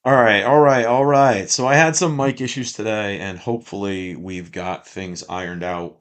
All right, all right, all right. So I had some mic issues today, and hopefully we've got things ironed out.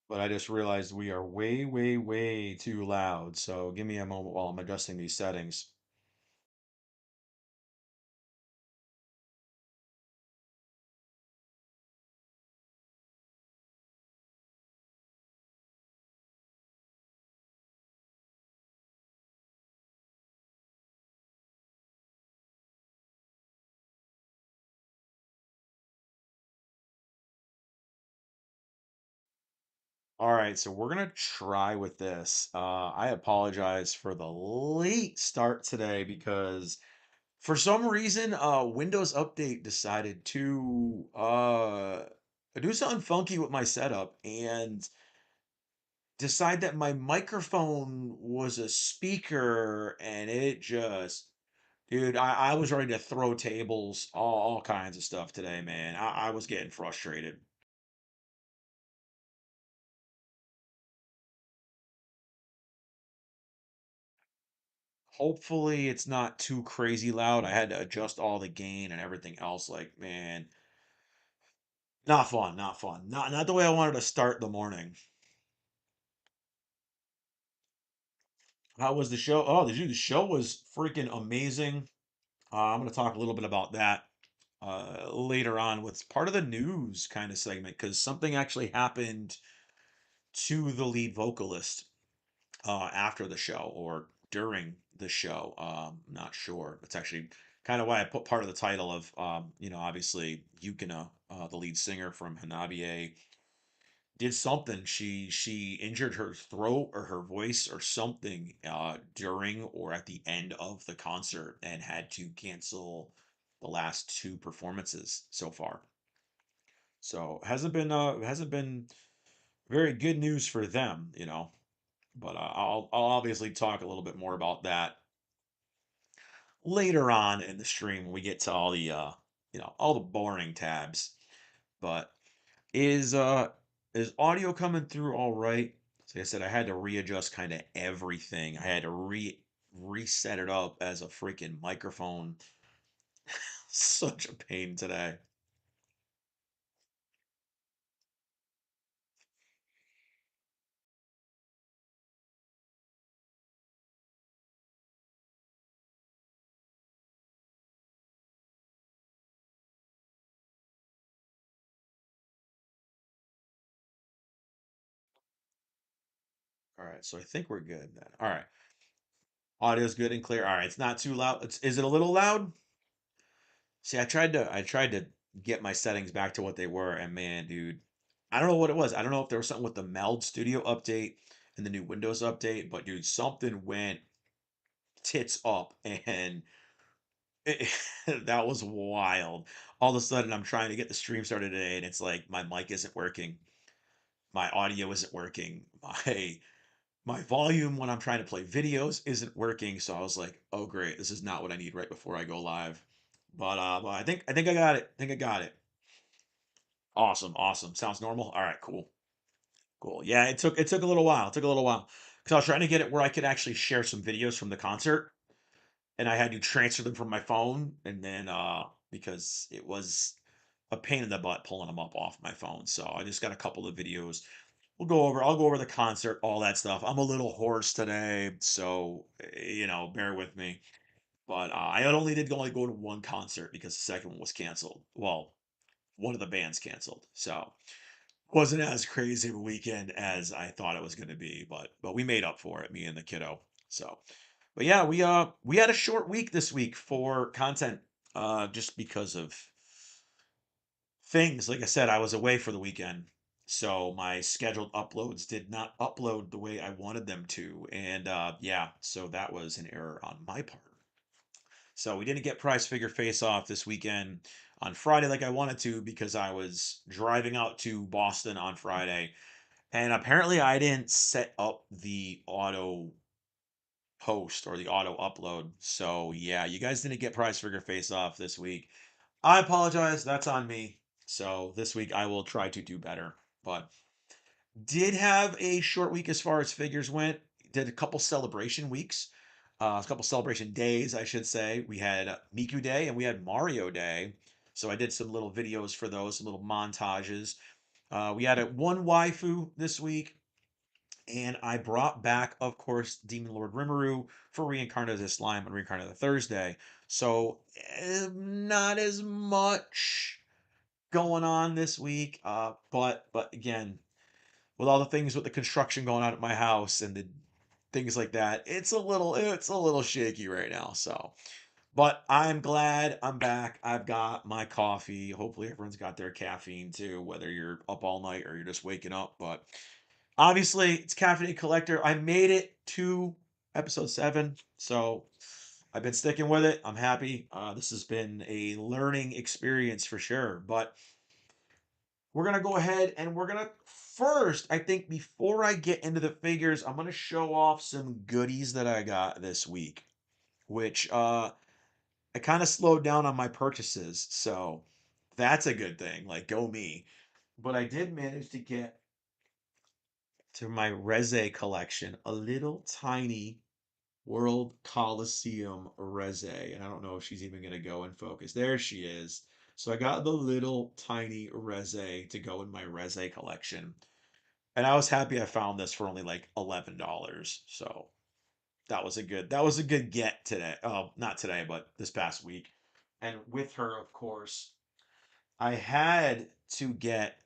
But I just realized we are way, way, way too loud. So give me a moment while I'm adjusting these settings. All right, so we're gonna try with this. I apologize for the late start today because for some reason, Windows Update decided to do something funky with my setup and decide that my microphone was a speaker and it just dude, I was ready to throw tables, all kinds of stuff today, man. I was getting frustrated. Hopefully it's not too crazy loud. I had to adjust all the gain and everything else. Like, man, not fun, not fun. Not the way I wanted to start the morning. How was the show? Oh, the show was freaking amazing. I'm going to talk a little bit about that later on with part of the news kind of segment because something actually happened to the lead vocalist after the show or during the show. Not sure. It's actually kind of why I put part of the title of, obviously Yukina, the lead singer from Hanabie, did something. She injured her throat or her voice or something during or at the end of the concert and had to cancel the last two performances so far. So hasn't been very good news for them, But I'll obviously talk a little bit more about that later on in the stream when we get to all the all the boring tabs. But is uh is audio coming through all right? Like I said, I had to readjust kind of everything. I had to reset it up as a freaking microphone. Such a pain today. All right, so I think we're good then. All right, audio's good and clear. All right, it's not too loud. Is it a little loud? See, I tried to get my settings back to what they were, and man, dude, I don't know what it was. I don't know if there was something with the Meld Studio update and the new Windows update, but dude, something went tits up, and it, that was wild. All of a sudden, I'm trying to get the stream started today, and it's like my mic isn't working, my audio isn't working, my volume when I'm trying to play videos isn't working. So I was like, oh great, this is not what I need right before I go live. But I think I got it. I think I got it. Awesome, awesome. Sounds normal. All right, cool, cool. Yeah, it took a little while. It took a little while because I was trying to get it where I could actually share some videos from the concert, and I had to transfer them from my phone, and then because it was a pain in the butt pulling them up off my phone. So I just got a couple of videos. I'll go over the concert, all that stuff. I'm a little hoarse today, so bear with me. But I only go to one concert because the second one was canceled. Well, one of the bands canceled. So wasn't as crazy of a weekend as I thought it was going to be, but we made up for it, me and the kiddo. So, but yeah, we had a short week this week for content, just because of things. Like I said, I was away for the weekend, so my scheduled uploads did not upload the way I wanted them to, and yeah, so that was an error on my part. So we didn't get prize figure face off this weekend on Friday like I wanted to because I was driving out to Boston on Friday. And apparently I didn't set up the auto post or the auto upload. So yeah, you guys didn't get prize figure face off this week. I apologize. That's on me. So this week I will try to do better. But did have a short week as far as figures went. Did a couple celebration weeks, a couple celebration days, I should say. We had Miku Day and we had Mario Day. So I did some little videos for those, some little montages. We had a one waifu this week, and I brought back, of course, Demon Lord Rimuru for Reincarnated Slime on Reincarnated Thursday. So not as much going on this week, but again, with all the things with the construction going on at my house and the things like that, it's a little shaky right now. So, but I'm glad I'm back. I've got my coffee. Hopefully everyone's got their caffeine too, whether you're up all night or you're just waking up. But obviously, it's Caffeinated Collector. I made it to episode 7, so I've been sticking with it. I'm happy. This has been a learning experience for sure. But we're gonna go ahead and we're gonna first, I think, before I get into the figures, I'm gonna show off some goodies that I got this week, which I kind of slowed down on my purchases, so that's a good thing. Like, go me. But I did manage to get to my Reze collection a little tiny World Coliseum Reze, and I don't know if she's even gonna go in focus. There she is. So I got the little tiny Reze to go in my Reze collection. And I was happy I found this for only like $11. So that was a good get today. Oh, not today, but this past week. And with her, of course, I had to get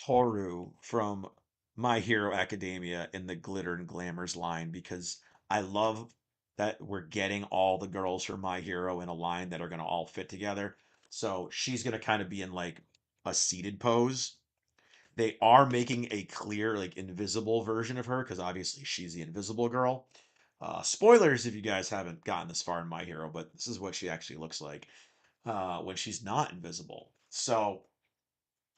Toru from My Hero Academia in the Glitter and Glamours line because I love that we're getting all the girls from My Hero in a line that are going to all fit together. So she's going to kind of be in like a seated pose. They are making a clear, like invisible version of her because obviously she's the invisible girl. Spoilers if you guys haven't gotten this far in My Hero, but this is what she actually looks like when she's not invisible. So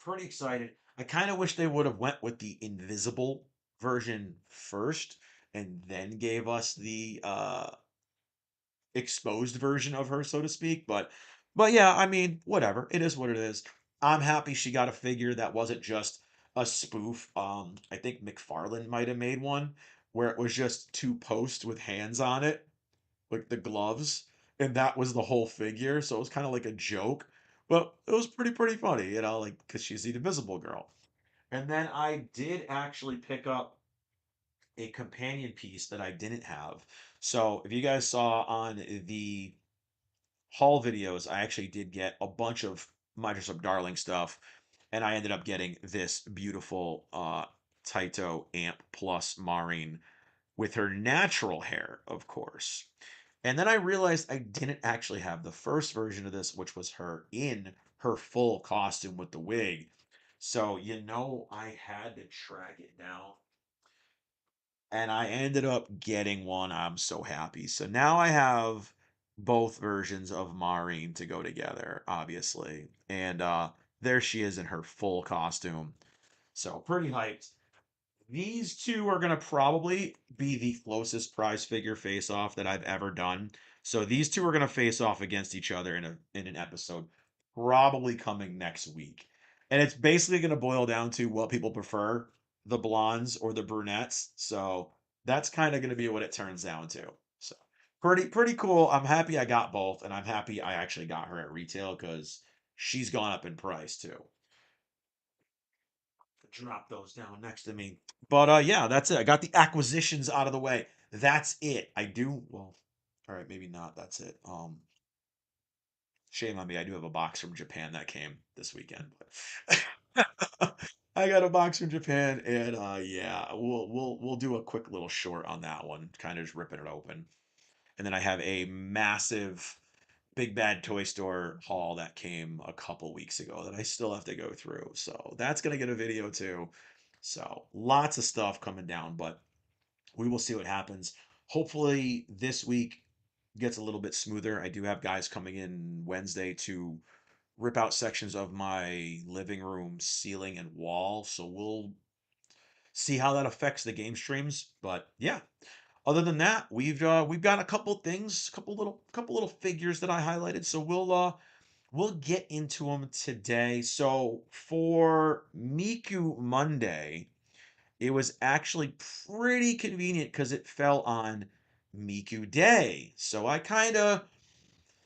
pretty excited. I kind of wish they would have went with the invisible version first and then gave us the exposed version of her, so to speak. But yeah, I mean, whatever. It is what it is. I'm happy she got a figure that wasn't just a spoof. I think McFarlane might have made one where it was just two posts with hands on it, like the gloves, and that was the whole figure. So it was kind of like a joke, but it was pretty funny, like because she's the invisible girl. And then I did actually pick up a companion piece that I didn't have. So if you guys saw on the haul videos, I actually did get a bunch of Microsoft Darling stuff, and I ended up getting this beautiful Taito Amp Plus Maureen with her natural hair, of course. And then I realized I didn't actually have the first version of this, which was her in her full costume with the wig. So, I had to track it down. And I ended up getting one. I'm so happy. So now I have both versions of Maureen to go together, obviously. And there she is in her full costume. So pretty hyped. These two are going to probably be the closest prize figure face off that I've ever done. So these two are going to face off against each other in an episode, probably coming next week. And it's basically going to boil down to what people prefer, the blondes or the brunettes. So that's kind of going to be what it turns down to. So pretty cool. I'm happy I got both, and I'm happy I actually got her at retail because she's gone up in price too. Drop those down next to me. But yeah, that's it. I got the acquisitions out of the way. That's it. I do well, all right, maybe not. That's it. Shame on me. I do have a box from Japan that came this weekend. But I got a box from Japan, and yeah, we'll do a quick little short on that one, kind of just ripping it open. And then I have a massive Big Bad Toy Store haul that came a couple weeks ago that I still have to go through. So that's gonna get a video too. So lots of stuff coming down, but we will see what happens. Hopefully this week gets a little bit smoother. I do have guys coming in Wednesday to rip out sections of my living room ceiling and wall. So we'll see how that affects the game streams. But yeah, Other than that, we've got a couple things, couple little figures that I highlighted. So we'll get into them today. So for Miku Monday, it was actually pretty convenient because it fell on Miku Day. So I kind of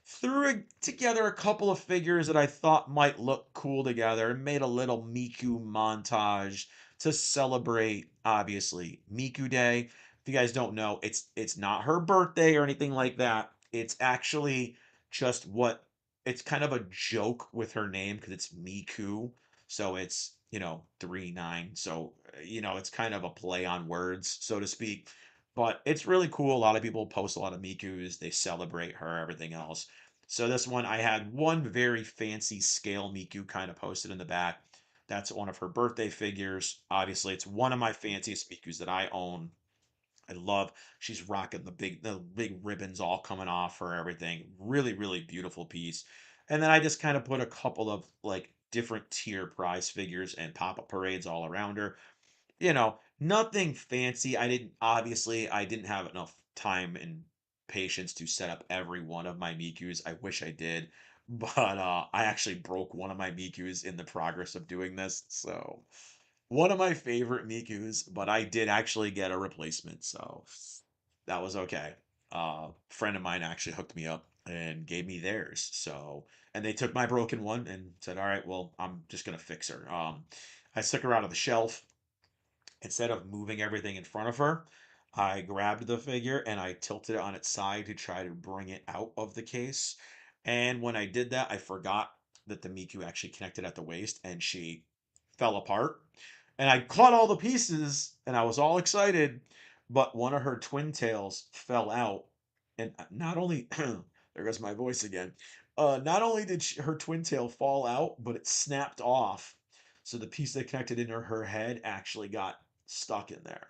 threw together a couple of figures that I thought might look cool together and made a little Miku montage to celebrate, obviously, Miku Day. If you guys don't know, it's not her birthday or anything like that. It's actually just what it's kind of a joke with her name because it's Miku. So it's, 3-9. So, it's kind of a play on words, so to speak. But it's really cool. A lot of people post a lot of Mikus. They celebrate her, everything else. So this one, I had one very fancy scale Miku kind of posted in the back. That's one of her birthday figures. Obviously, it's one of my fanciest Mikus that I own. I love. She's rocking the big ribbons all coming off her, everything. Really, really beautiful piece. And then I just kind of put a couple of like different tier prize figures and pop-up parades all around her. Nothing fancy. I didn't have enough time and patience to set up every one of my Mikus. I wish I did, but I actually broke one of my Mikus in the progress of doing this. So, one of my favorite Mikus, but I did actually get a replacement, so that was okay. Friend of mine actually hooked me up and gave me theirs. So, and they took my broken one and said, "All right, well, I'm just gonna fix her." I took her out of the shelf. Instead of moving everything in front of her, I grabbed the figure and I tilted it on its side to try to bring it out of the case. And when I did that, I forgot that the Miku actually connected at the waist and she fell apart. And I caught all the pieces and I was all excited, but one of her twin tails fell out. And not only, there goes my voice again. Not only did her twin tail fall out, but it snapped off. So the piece that connected into her head actually got stuck in there.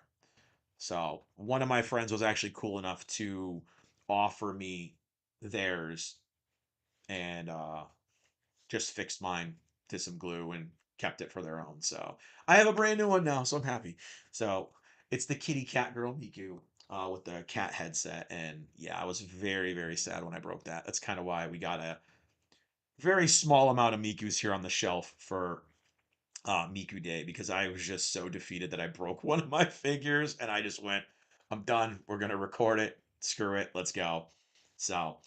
So one of my friends was actually cool enough to offer me theirs and just fixed mine to some glue and kept it for their own. So I have a brand new one now, so I'm happy. So it's the kitty cat girl Miku with the cat headset. And yeah, I was very, very sad when I broke that. That's kind of why we got a very small amount of Mikus here on the shelf for Miku Day because I was just so defeated that I broke one of my figures and I just went, I'm done. We're gonna record it. Screw it. Let's go. So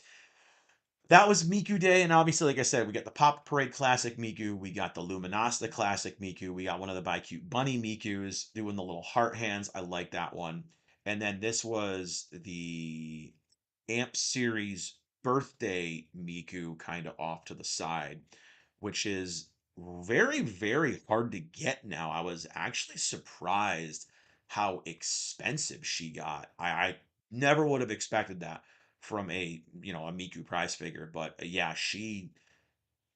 that was Miku Day, and obviously, like I said, we got the Pop Parade Classic Miku, we got the Luminasta Classic Miku, we got one of the Buy Cute Bunny Mikus doing the little heart hands. I like that one. And then this was the Amp Series birthday Miku kind of off to the side, which is very, very hard to get now. I was actually surprised how expensive she got. I never would have expected that from a Miku prize figure, but yeah, she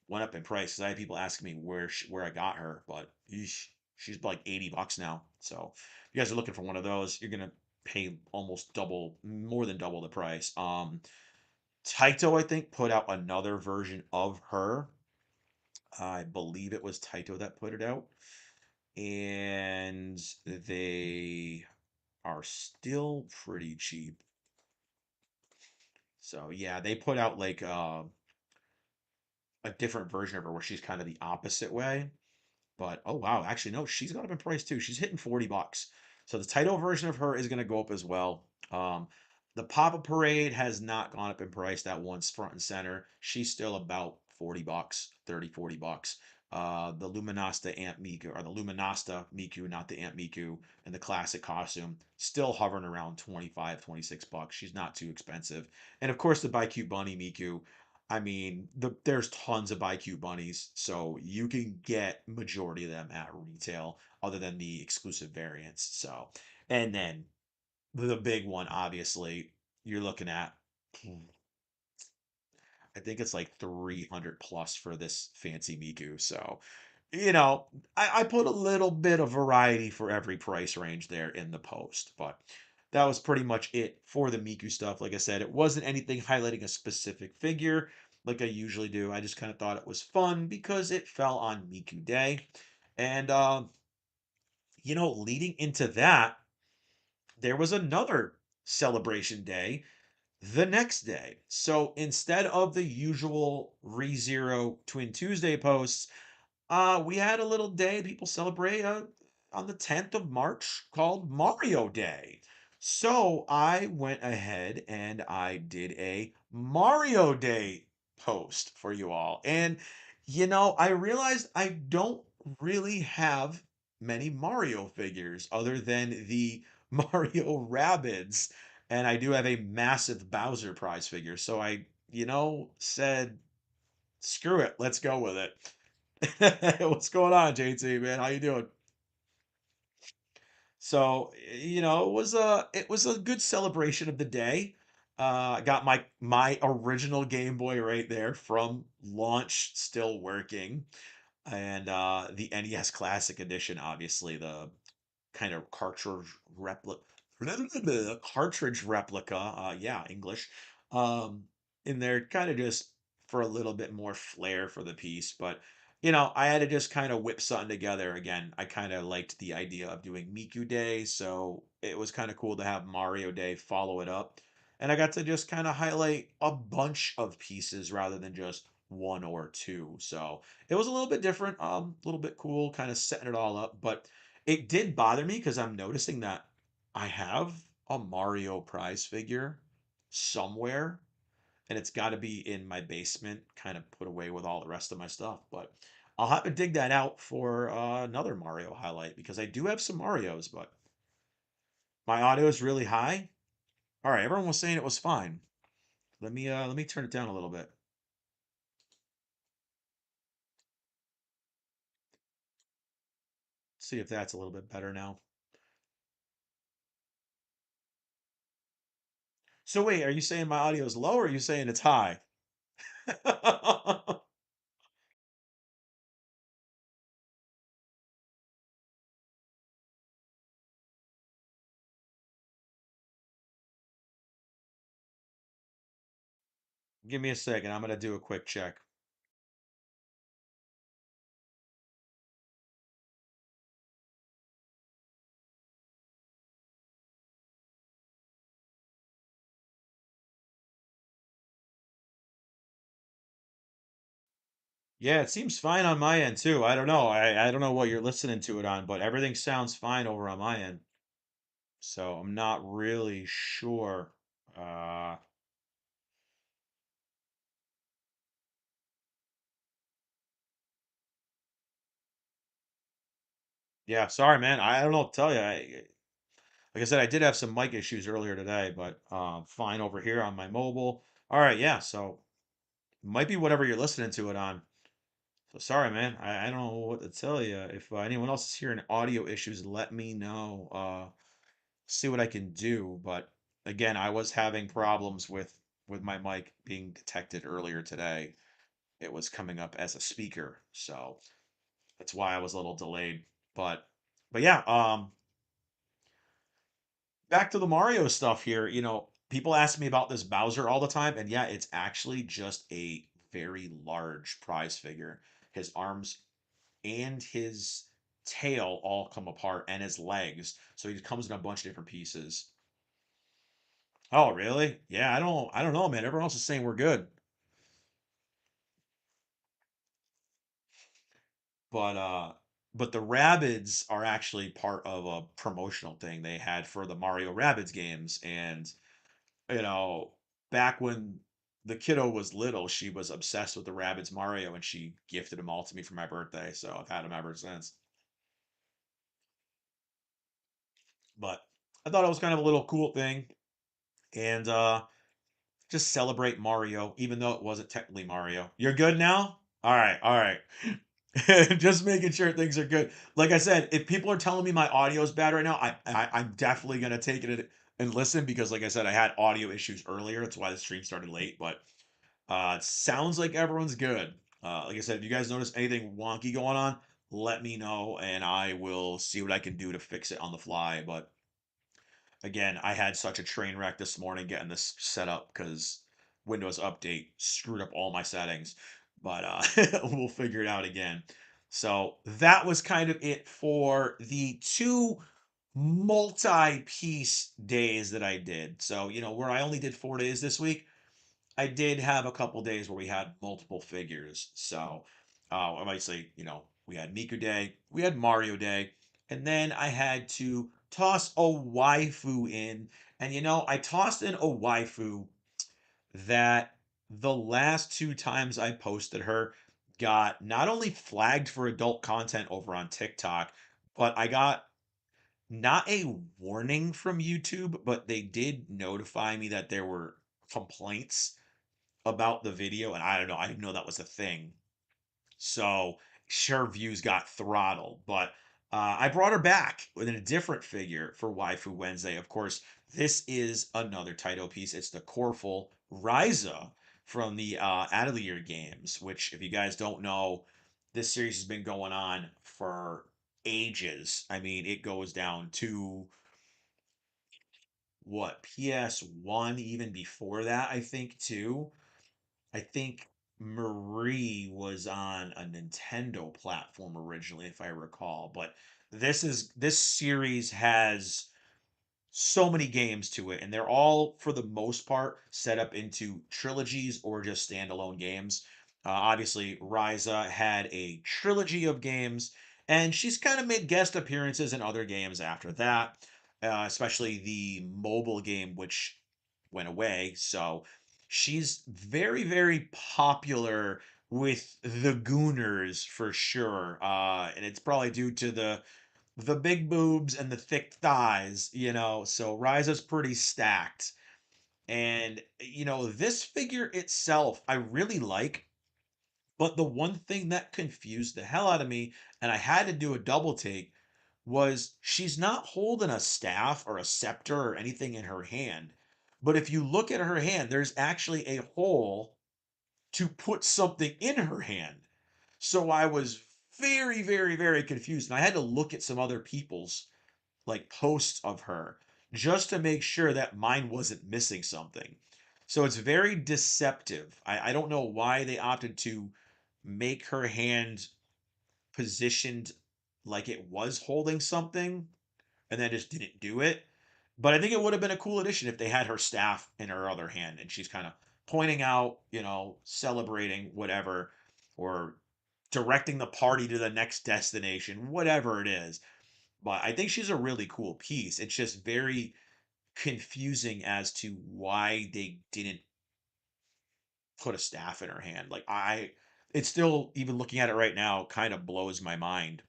went up in price. 'Cause I had people asking me where I got her, but eesh, she's like $80 now. So if you guys are looking for one of those, you're gonna pay almost double, more than double the price. Taito, I think, put out another version of her. I believe it was Taito that put it out, and they are still pretty cheap. So yeah, they put out like a different version of her where she's kind of the opposite way. But oh wow, actually no, she's gone up in price too. She's hitting $40. So the title version of her is going to go up as well. The Papa Parade has not gone up in price. That one's front and center. She's still about $40, 30, $40. The Luminasta Ant Miku, or the Luminasta Miku, not the Ant Miku, and the classic costume, still hovering around 25, $26. She's not too expensive. And of course, the Buy Cute Bunny Miku, I mean, there's tons of IQ bunnies, so you can get majority of them at retail, other than the exclusive variants. So, and then the big one, obviously, you're looking at, I think it's like 300 plus for this fancy Miku. So, I put a little bit of variety for every price range there in the post, but that was pretty much it for the Miku stuff. Like I said, it wasn't anything highlighting a specific figure like I usually do. I just kind of thought it was fun because it fell on Miku Day. And, leading into that, there was another celebration day the next day. So instead of the usual ReZero Twin Tuesday posts, we had a little day people celebrate on the 10th of March called Mario Day. So I went ahead and I did a Mario Day post for you all. And, I realized I don't really have many Mario figures other than the Mario Rabbids. And I do have a massive Bowser prize figure. So I, said, screw it, let's go with it. What's going on, JT, man? How you doing? So, it was a good celebration of the day. I got my original Game Boy right there from launch, still working, and the NES Classic Edition, obviously the kind of cartridge replica. Yeah, English. Um, in there, kind of just for a little bit more flair for the piece. But I had to just kind of whip something together. Again, I kind of liked the idea of doing Miku Day, so it was kind of cool to have Mario Day follow it up. And I got to just kind of highlight a bunch of pieces rather than just one or two. So it was a little bit different, a little bit cool, kind of setting it all up. But it did bother me because I'm noticing that I have a Mario prize figure somewhere, and it's got to be in my basement, kind of put away with all the rest of my stuff. But I'll have to dig that out for another Mario highlight because I do have some Marios, but my audio is really high. All right, everyone was saying it was fine. Let me turn it down a little bit. See if that's a little bit better now. So wait, are you saying my audio is low or are you saying it's high? Give me a second. I'm gonna do a quick check. Yeah, it seems fine on my end too. I don't know. I don't know what you're listening to it on, but everything sounds fine over on my end. So I'm not really sure. Uh, yeah, sorry, man. I don't know what to tell you. Like I said, I did have some mic issues earlier today, but fine over here on my mobile. All right, yeah. So might be whatever you're listening to it on. So sorry, man. I don't know what to tell you. If anyone else is hearing audio issues, let me know. See what I can do. But again, I was having problems with my mic being detected earlier today. It was coming up as a speaker, so that's why I was a little delayed. But but yeah, back to the Mario stuff here. People ask me about this Bowser all the time, and yeah, it's actually just a very large prize figure. His arms and his tail all come apart, and his legs. So he comes in a bunch of different pieces. Oh, really? Yeah, I don't know, man. Everyone else is saying we're good. But but the Rabbids are actually part of a promotional thing they had for the Mario Rabbids games. And, you know, back when the kiddo was little, she was obsessed with the Rabbids Mario and she gifted them all to me for my birthday. So I've had them ever since. But I thought it was kind of a little cool thing. And just celebrate Mario, even though it wasn't technically Mario. You're good now? All right, all right. Just making sure things are good. Like I said, if people are telling me my audio is bad right now, I'm definitely gonna take it and listen because, like I said, I had audio issues earlier. That's why the stream started late. But it sounds like everyone's good. Like I said, if you guys notice anything wonky going on, let me know and I will see what I can do to fix it on the fly. But again, I had such a train wreck this morning getting this set up because Windows Update screwed up all my settings. But we'll figure it out again. So that was kind of it for the two multi-piece days that I did. So, where I only did 4 days this week, I did have a couple days where we had multiple figures. So, obviously, we had Miku Day, we had Mario Day, and then I had to toss a waifu in. And I tossed in a waifu that the last two times I posted her got not only flagged for adult content over on TikTok, but I got not a warning from YouTube, but they did notify me that there were complaints about the video, and I don't know, I didn't know that was a thing. So sure, views got throttled, but I brought her back with a different figure for Waifu Wednesday. Of course, this is another title piece. It's the Corful Ryza from the Atelier games, which, if you guys don't know, this series has been going on for ages. I mean, it goes down to what, PS1, even before that, I think, too. I think Marie was on a Nintendo platform originally, if I recall. But this series has so many games to it, and they're all, for the most part, set up into trilogies or just standalone games. Obviously, Ryza had a trilogy of games, and she's kind of made guest appearances in other games after that, especially the mobile game, which went away. So she's very, very popular with the Gooners for sure. And it's probably due to the big boobs and the thick thighs. So Ryza's pretty stacked. And this figure itself I really like, but the one thing that confused the hell out of me, and I had to do a double take, was she's not holding a staff or a scepter or anything in her hand. But if you look at her hand, there's actually a hole to put something in her hand. So I was very, very, very confused. And I had to look at some other people's like posts of her just to make sure that mine wasn't missing something. So it's very deceptive. I don't know why they opted to make her hand positioned like it was holding something and then just didn't do it. But I think it would have been a cool addition if they had her staff in her other hand and she's kind of pointing out, celebrating whatever, or directing the party to the next destination, whatever it is. But I think she's a really cool piece. It's just very confusing as to why they didn't put a staff in her hand. It's still, even looking at it right now, kind of blows my mind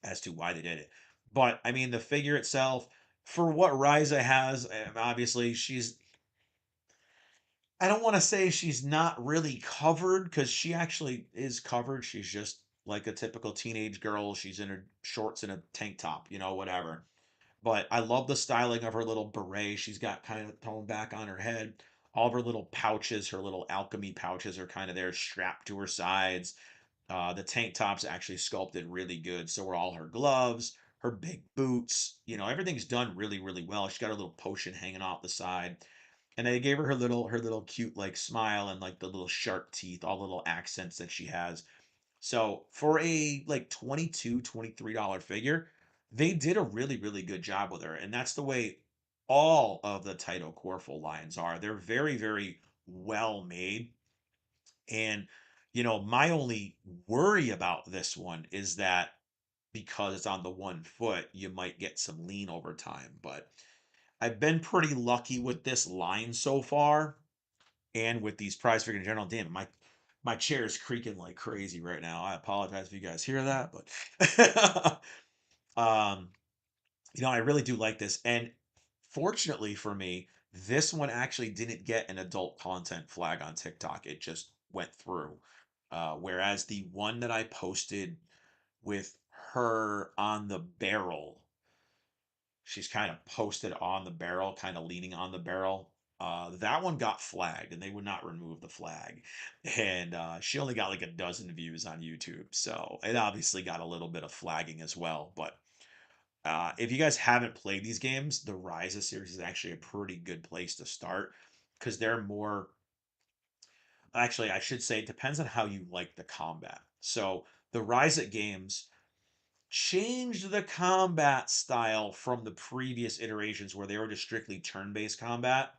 as to why they did it. But I mean, the figure itself, for what Ryza has, obviously I don't want to say she's not really covered, because she actually is covered. She's just like a typical teenage girl. She's in her shorts and a tank top, whatever. But I love the styling of her little beret. She's got kind of toned back on her head. All of her little pouches, her little alchemy pouches, are kind of there strapped to her sides. The tank top's actually sculpted really good. So are all her gloves, her big boots. Everything's done really, really well. She's got her little potion hanging off the side. And they gave her little cute like smile and like the little sharp teeth, all the little accents that she has. So for a like 22, $23 figure, they did a really, really good job with her. And that's the way all of the Taito Corful lines are. They're very, very well made. And, my only worry about this one is that because it's on the 1 foot, you might get some lean over time. But I've been pretty lucky with this line so far, and with these prize figures in general. Damn, my chair is creaking like crazy right now. I apologize if you guys hear that, but um, I really do like this. And fortunately for me, this one actually didn't get an adult content flag on TikTok. It just went through. Whereas the one that I posted with her on the barrel, she's kind of posted on the barrel, kind of leaning on the barrel. That one got flagged, and they would not remove the flag. And she only got like a dozen views on YouTube, so it obviously got a little bit of flagging as well. But if you guys haven't played these games, the Ryza series is actually a pretty good place to start, because they're more. Actually, I should say it depends on how you like the combat. So the Ryza games, changed the combat style from the previous iterations where they were just strictly turn-based combat.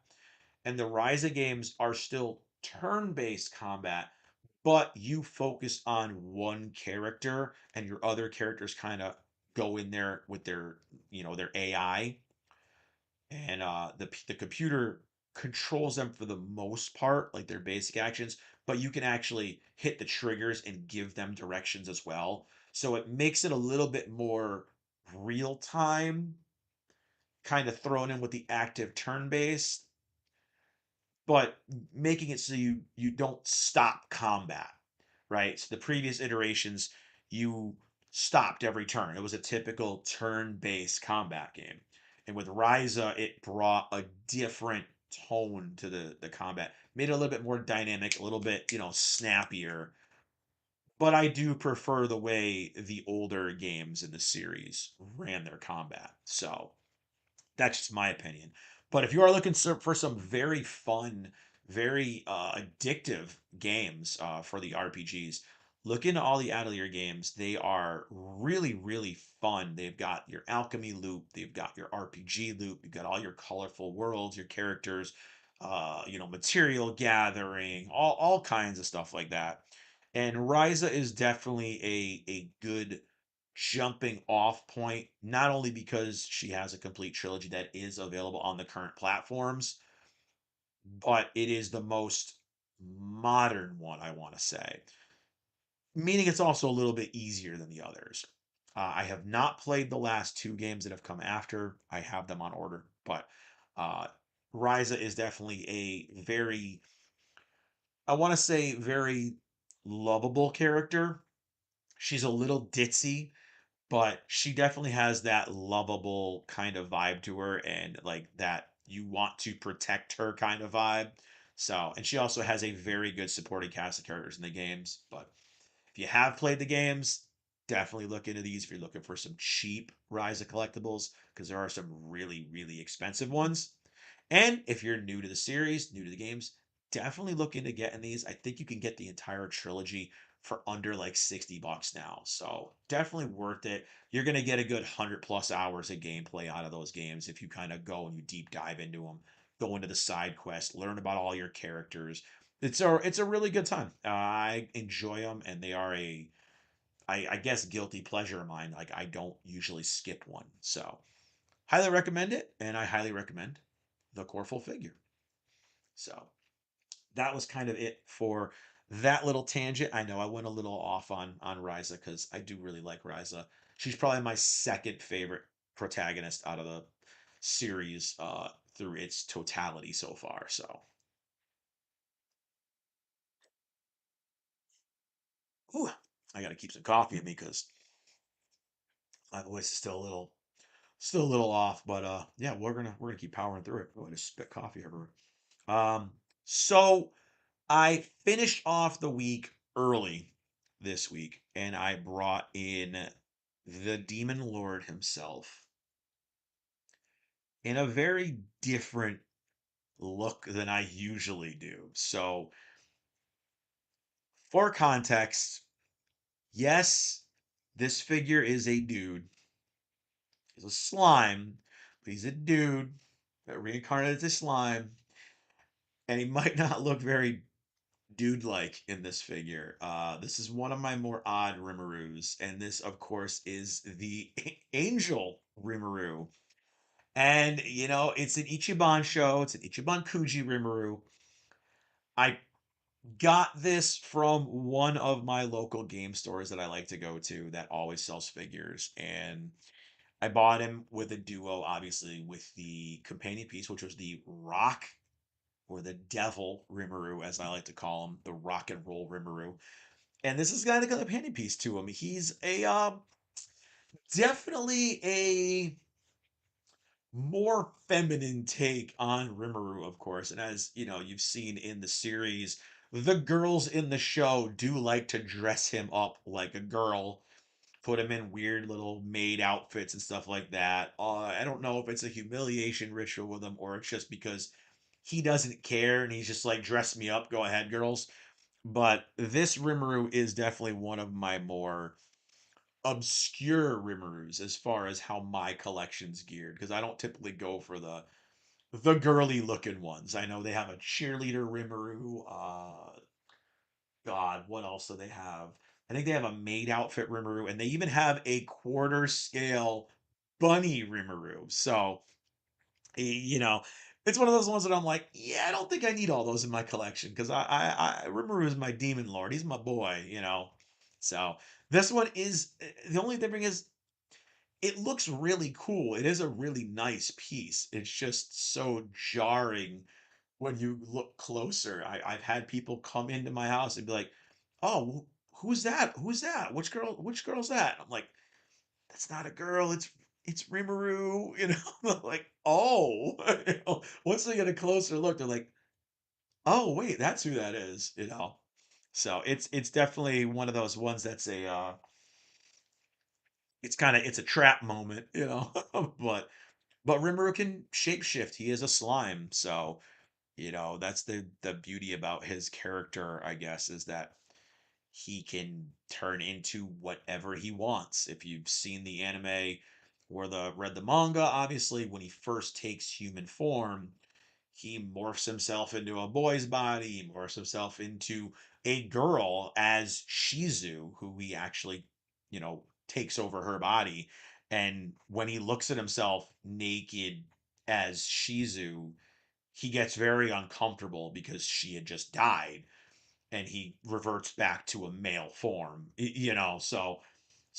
And the Ryza games are still turn-based combat, but you focus on one character and your other characters kind of go in there with their AI, and the computer controls them for the most part, like their basic actions, but you can actually hit the triggers and give them directions as well. So it makes it a little bit more real time, kind of thrown in with the active turn based, but making it so you don't stop combat, right? So the previous iterations, you stopped every turn. It was a typical turn-based combat game. And with Ryza, it brought a different tone to the combat, made it a little bit more dynamic, a little bit, snappier. But I do prefer the way the older games in the series ran their combat. So that's just my opinion. But if you are looking for some very fun, very addictive games for the RPGs, look into all the Atelier games. They are really, really fun. They've got your alchemy loop, they've got your RPG loop, you've got all your colorful worlds, your characters, material gathering, all kinds of stuff like that. And Ryza is definitely a good jumping off point, not only because she has a complete trilogy that is available on the current platforms, but it is the most modern one, I want to say. Meaning it's also a little bit easier than the others. I have not played the last two games that have come after. I have them on order, but uh, Ryza is definitely a very, I want to say, very lovable character. She's a little ditzy, but she definitely has that lovable kind of vibe to her, and like that you want to protect her kind of vibe. So, and she also has a very good supporting cast of characters in the games. But if you have played the games, definitely look into these if you're looking for some cheap Rise of collectibles, because there are some really, really expensive ones. And if you're new to the series, new to the games, definitely look into getting these. I think you can get the entire trilogy for under like $60 now. So definitely worth it. You're going to get a good 100 plus hours of gameplay out of those games if you kind of go and you deep dive into them, go into the side quest, learn about all your characters. It's a really good time. I enjoy them, and they are I guess guilty pleasure of mine. Like I don't usually skip one. So highly recommend it, and I highly recommend the Corful figure. So that was kind of it for that little tangent. I know I went a little off on Ryza because I do really like Ryza. She's probably my second favorite protagonist out of the series through its totality so far. So, whew, I got to keep some coffee in me because my voice is still a little off. But yeah, we're gonna keep powering through it. Oh, I just spit coffee everywhere. So I finished off the week early this week, and I brought in the Demon Lord himself in a very different look than I usually do. So, for context, yes, this figure is a dude. He's a slime, but he's a dude that reincarnated as slime, and he might not look very dude-like in this figure. This is one of my more odd Rimurus, and this, of course, is the Angel Rimuru. And it's an Ichiban show. It's an Ichiban Kuji Rimuru. I got this from one of my local game stores that I like to go to that always sells figures, and I bought him with a duo, obviously, with the companion piece, which was the Rock or the Devil Rimuru, as I like to call him, the Rock and Roll Rimuru. And this is got a companion piece to him. He's a definitely a more feminine take on Rimuru, of course. And as you've seen in the series, the girls in the show do like to dress him up like a girl, put him in weird little maid outfits and stuff like that. I don't know if it's a humiliation ritual with him or it's just because he doesn't care and he's just like, dress me up, go ahead, girls. But this Rimuru is definitely one of my more obscure Rimurus as far as how my collection's geared because I don't typically go for the girly looking ones. I know they have a cheerleader Rimuru. God, what else do they have? I think they have a maid outfit Rimuru, and they even have a quarter scale bunny Rimuru. So, you know, it's one of those ones that I'm like, yeah, I don't think I need all those in my collection because I Rimuru is my demon lord. He's my boy, you know. So this one is the only thing is it looks really cool. It is a really nice piece. It's just so jarring when you look closer. I've had people come into my house and be like, "Oh, who's that? Who's that? Which girl? Which girl's that?" I'm like, "That's not a girl. It's Rimuru." You know, like, "Oh." You know, once they get a closer look, they're like, "Oh, wait, that's who that is." You know, so it's definitely one of those ones that's a it's kind of it's a trap moment, you know. But Rimuru can shapeshift. He is a slime, so you know, that's the beauty about his character, I guess, is that he can turn into whatever he wants. If you've seen the anime or the read the manga, obviously when he first takes human form, he morphs himself into a boy's body, he morphs himself into a girl as Shizu, who he actually, you know, takes over her body. And when he looks at himself naked as Shizu, he gets very uncomfortable because she had just died and he reverts back to a male form, you know. So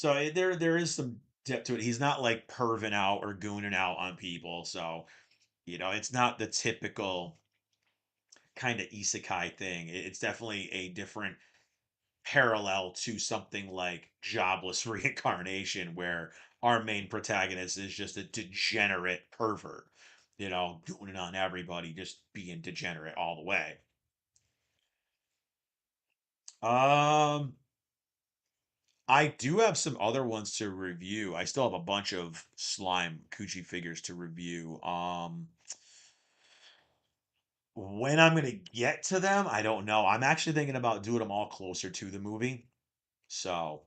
there is some depth to it. He's not like perving out or gooning out on people. So, you know, it's not the typical kind of isekai thing. It's definitely a different parallel to something like Jobless Reincarnation, where our main protagonist is just a degenerate pervert, you know, doing it on everybody, just being degenerate all the way. Um, I do have some other ones to review. I still have a bunch of slime Coochie figures to review. When I'm gonna get to them, I don't know. I'm actually thinking about doing them all closer to the movie. So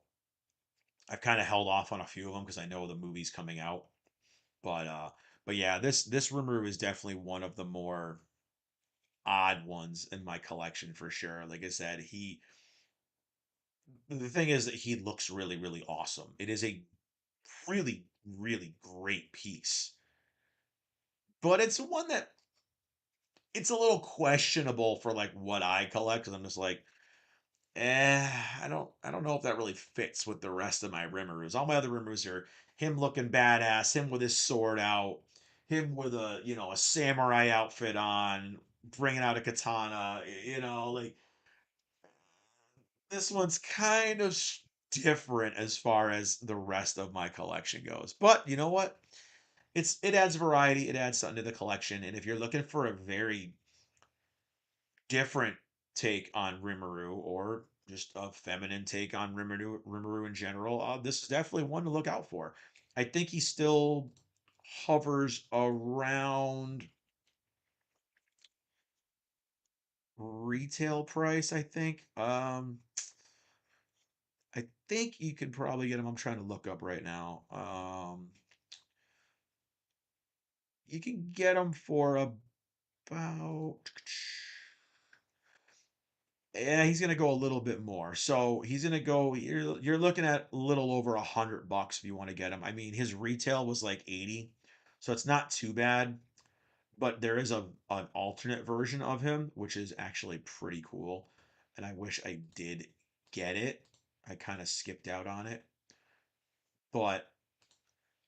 I've kind of held off on a few of them because I know the movie's coming out. But uh, but yeah, this Rimuru is definitely one of the more odd ones in my collection for sure. Like I said, he the thing is that he looks really, really awesome. It is a really, really great piece. But it's one that it's a little questionable for like what I collect because I'm just like, I don't know if that really fits with the rest of my Rimmerus. All my other Rimmerus are him looking badass, him with his sword out, him with a a samurai outfit on, bringing out a katana. You know, like this one's kind of different as far as the rest of my collection goes. But you know what? It adds variety, it adds something to the collection, and if you're looking for a very different take on Rimuru or just a feminine take on Rimuru in general, this is definitely one to look out for. I think he still hovers around retail price, I think. I think you could probably get him. I'm trying to look up right now. You can get him for about yeah, he's gonna go a little bit more. So he's gonna go. You're looking at a little over $100 if you want to get him. I mean, his retail was like 80, so it's not too bad. But there is a an alternate version of him, which is actually pretty cool, and I wish I did get it. I kind of skipped out on it, but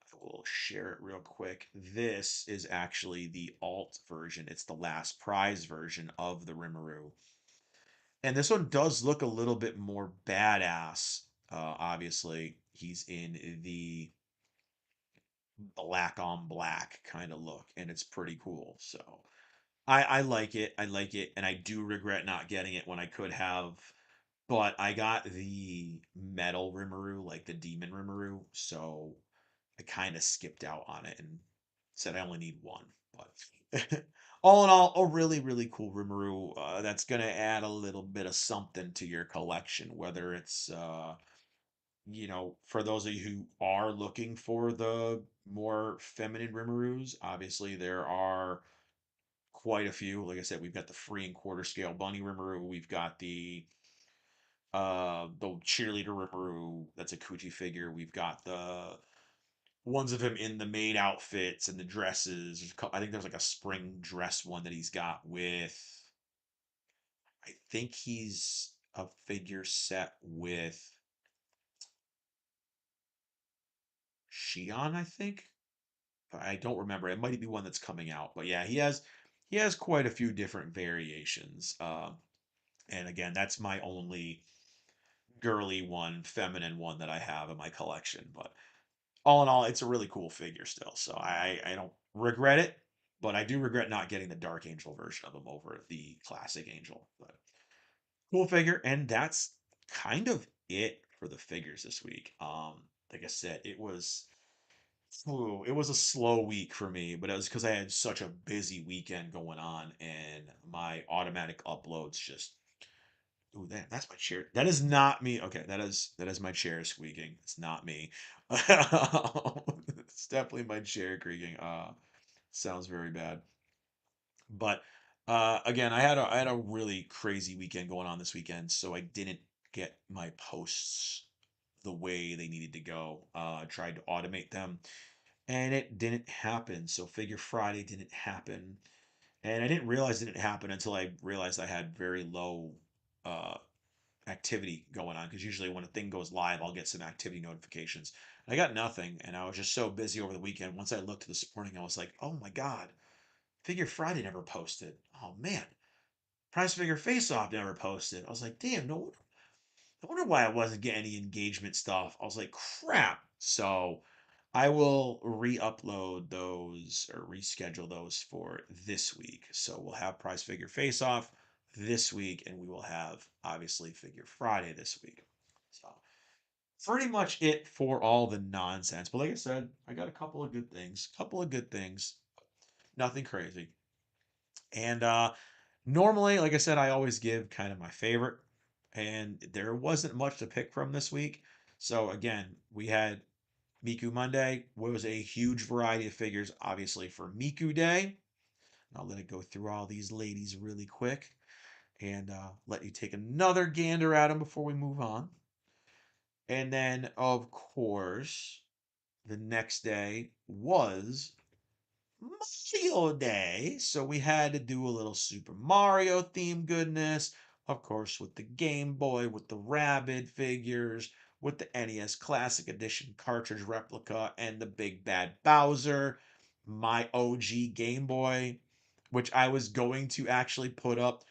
I will share it real quick. This is actually the alt version. It's the last prize version of the Rimuru. And this one does look a little bit more badass. Obviously, he's in the black on black kind of look, and it's pretty cool. So I like it. I like it, and I do regret not getting it when I could have. But I got the metal Rimuru, like the demon Rimuru, so I kind of skipped out on it and said I only need one. But all in all, a really, really cool Rimuru that's going to add a little bit of something to your collection, whether it's for those of you who are looking for the more feminine Rimurus, obviously there are quite a few. Like I said, we've got the free and quarter scale bunny Rimuru. We've got the cheerleader Rimuru. That's a Kuchi figure. We've got the ones of him in the maid outfits and the dresses. I think there's like a spring dress one that he's got with. I think he's a figure set with Shion, I think. But I don't remember. It might be one that's coming out. But yeah, he has quite a few different variations. And again, that's my only girly one, feminine one that I have in my collection. But all in all, it's a really cool figure still. So I don't regret it, but I do regret not getting the Dark Angel version of him over the classic Angel. But cool figure, and that's kind of it for the figures this week. Like I said, it was a slow week for me, but it was because I had such a busy weekend going on, and my automatic uploads just. Ooh, that's my chair. That is not me. Okay, that is my chair squeaking. It's not me. It's definitely my chair creaking. Sounds very bad. But again, I had a really crazy weekend going on this weekend, so I didn't get my posts the way they needed to go. I tried to automate them, and it didn't happen. So Figure Friday didn't happen, and I didn't realize it didn't happen until I realized I had very low uh, activity going on. Because usually when a thing goes live, I'll get some activity notifications. I got nothing, and I was just so busy over the weekend. Once I looked this morning, I was like, "Oh my God, Figure Friday never posted. Oh man, Prize Figure Face Off never posted." I was like, "Damn, no wonder why I wasn't getting any engagement stuff." I was like, "Crap." So I will re-upload those or reschedule those for this week. So we'll have Prize Figure Face Off this week, and we will have obviously Figure Friday this week. So pretty much it for all the nonsense. But like I said, I got a couple of good things. Couple of good things. Nothing crazy. And normally, like I said, I always give kind of my favorite. And there wasn't much to pick from this week. So again, we had Miku Monday was a huge variety of figures, obviously, for Miku Day. I'll let it go through all these ladies really quick and let you take another gander at them before we move on. And then, of course, the next day was Mario Day. So we had to do a little Super Mario theme goodness. Of course, with the Game Boy, with the Rabid figures, with the NES Classic Edition cartridge replica, and the Big Bad Bowser. My OG Game Boy, which I was going to actually put up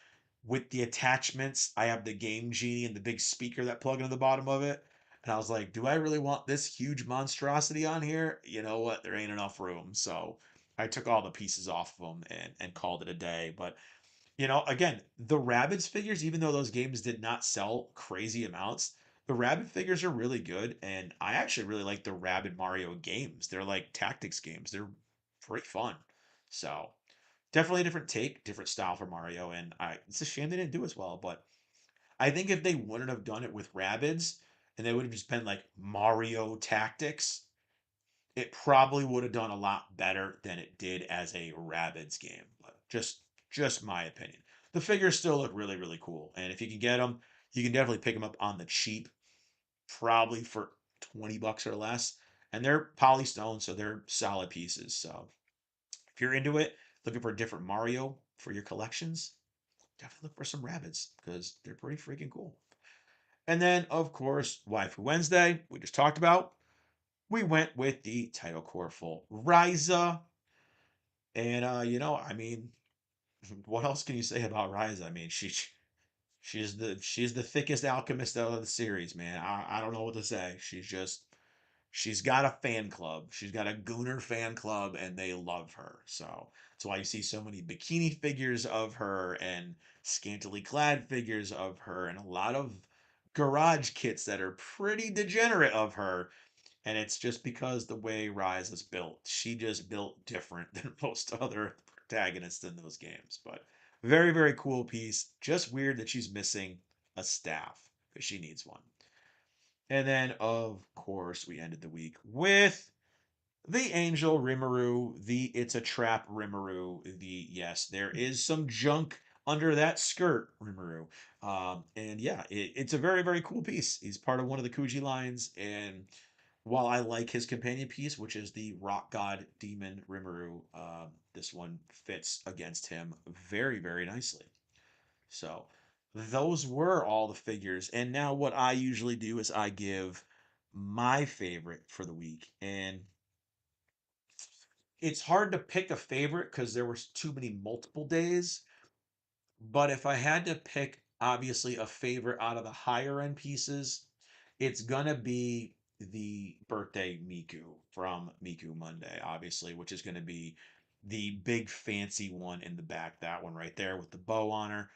with the attachments. I have the Game Genie and the big speaker that plug into the bottom of it. And I was like, do I really want this huge monstrosity on here? You know what? There ain't enough room. So I took all the pieces off of them and called it a day. But again, the Rabbids figures, even though those games did not sell crazy amounts, the Rabbid figures are really good, and I actually really like the Rabbid Mario games. They're like tactics games. They're pretty fun. So definitely a different take, different style for Mario, and it's a shame they didn't do as well. But I think if they wouldn't have done it with Rabbids, and they would have just been like Mario Tactics, it probably would have done a lot better than it did as a Rabbids game. But just my opinion. The figures still look really really cool, and if you can get them, you can definitely pick them up on the cheap, probably for $20 or less. And they're polystone, so they're solid pieces. So if you're into it, looking for a different Mario for your collections, definitely look for some Rabbids because they're pretty freaking cool. And then, of course, Waifu Wednesday, we just talked about. We went with the title core full Ryza. And I mean, what else can you say about Ryza? I mean, she's the thickest alchemist out of the series, man. I don't know what to say. She's got a fan club. She's got a Gooner fan club, and they love her. So that's why you see so many bikini figures of her and scantily clad figures of her, and a lot of garage kits that are pretty degenerate of her. And it's just because the way Rise is built. She just built different than most other protagonists in those games. But very, very cool piece. Just weird that she's missing a staff because she needs one. And then, of course, we ended the week with the Angel Rimuru, the It's a Trap Rimuru, the yes, there is some junk under that skirt Rimuru. And yeah, it's a very, very cool piece. He's part of one of the Kuji lines. And while I like his companion piece, which is the Rock God Demon Rimuru, this one fits against him very, very nicely. So those were all the figures. And now what I usually do is I give my favorite for the week. And it's hard to pick a favorite because there was too many multiple days. But if I had to pick, obviously, a favorite out of the higher end pieces, it's gonna be the birthday Miku from Miku Monday, obviously, which is gonna be the big fancy one in the back. That one right there with the bow on her.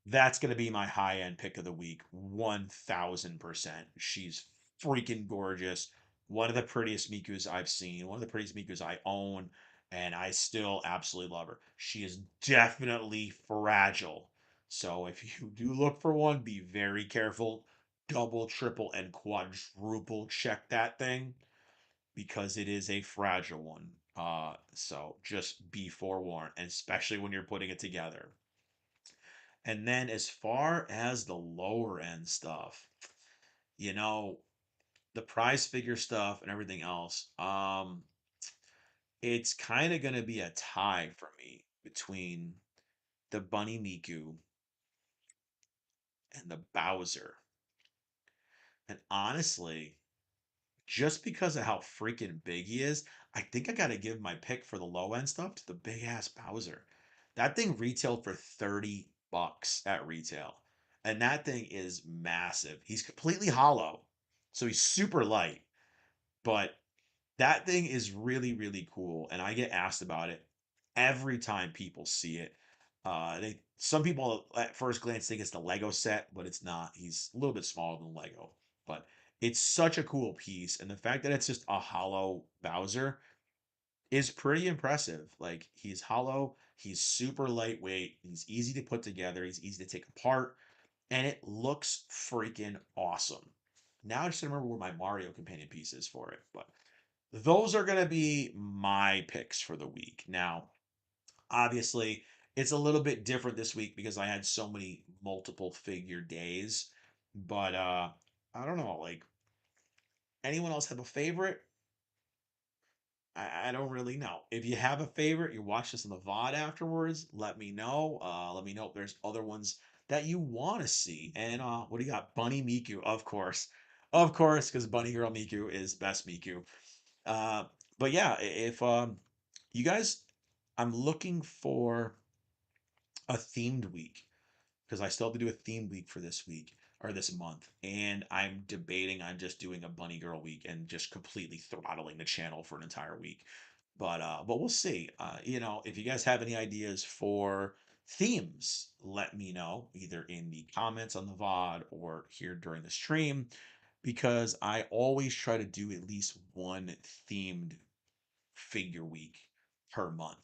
That's gonna be my high end pick of the week, 1000%. She's freaking gorgeous. One of the prettiest Mikus I've seen, one of the prettiest Mikus I own, and I still absolutely love her. She is definitely fragile. So if you do look for one, be very careful. Double, triple, and quadruple check that thing because it is a fragile one. So just be forewarned, and especially when you're putting it together. And then as far as the lower end stuff, you know, the prize figure stuff and everything else, it's kind of going to be a tie for me between the Bunny Miku and the Bowser. And honestly, just because of how freaking big he is, I think I got to give my pick for the low end stuff to the big ass Bowser. That thing retailed for 30 bucks at retail. And that thing is massive. He's completely hollow. So he's super light, but that thing is really, really cool. And I get asked about it every time people see it. Some people at first glance think it's the Lego set, but it's not. He's a little bit smaller than Lego, but it's such a cool piece, and the fact that it's just a hollow Bowser is pretty impressive. Like he's hollow, he's super lightweight, he's easy to put together, he's easy to take apart, and it looks freaking awesome. Now I just remember where my Mario companion piece is for it, but those are going to be my picks for the week. Now, obviously, it's a little bit different this week because I had so many multiple figure days. But I don't know, like anyone else have a favorite? I don't really know. If you have a favorite, you watch this in the VOD afterwards, let me know. Let me know if there's other ones that you want to see. And what do you got? Bunny Miku, of course. Of course, because Bunny Girl Miku is best Miku. Uh, but yeah, if you guys, I'm looking for a themed week because I still have to do a themed week for this week or this month, and I'm debating on just doing a Bunny Girl week and just completely throttling the channel for an entire week. But we'll see. If you guys have any ideas for themes, let me know either in the comments on the VOD or here during the stream because I always try to do at least one themed figure week per month.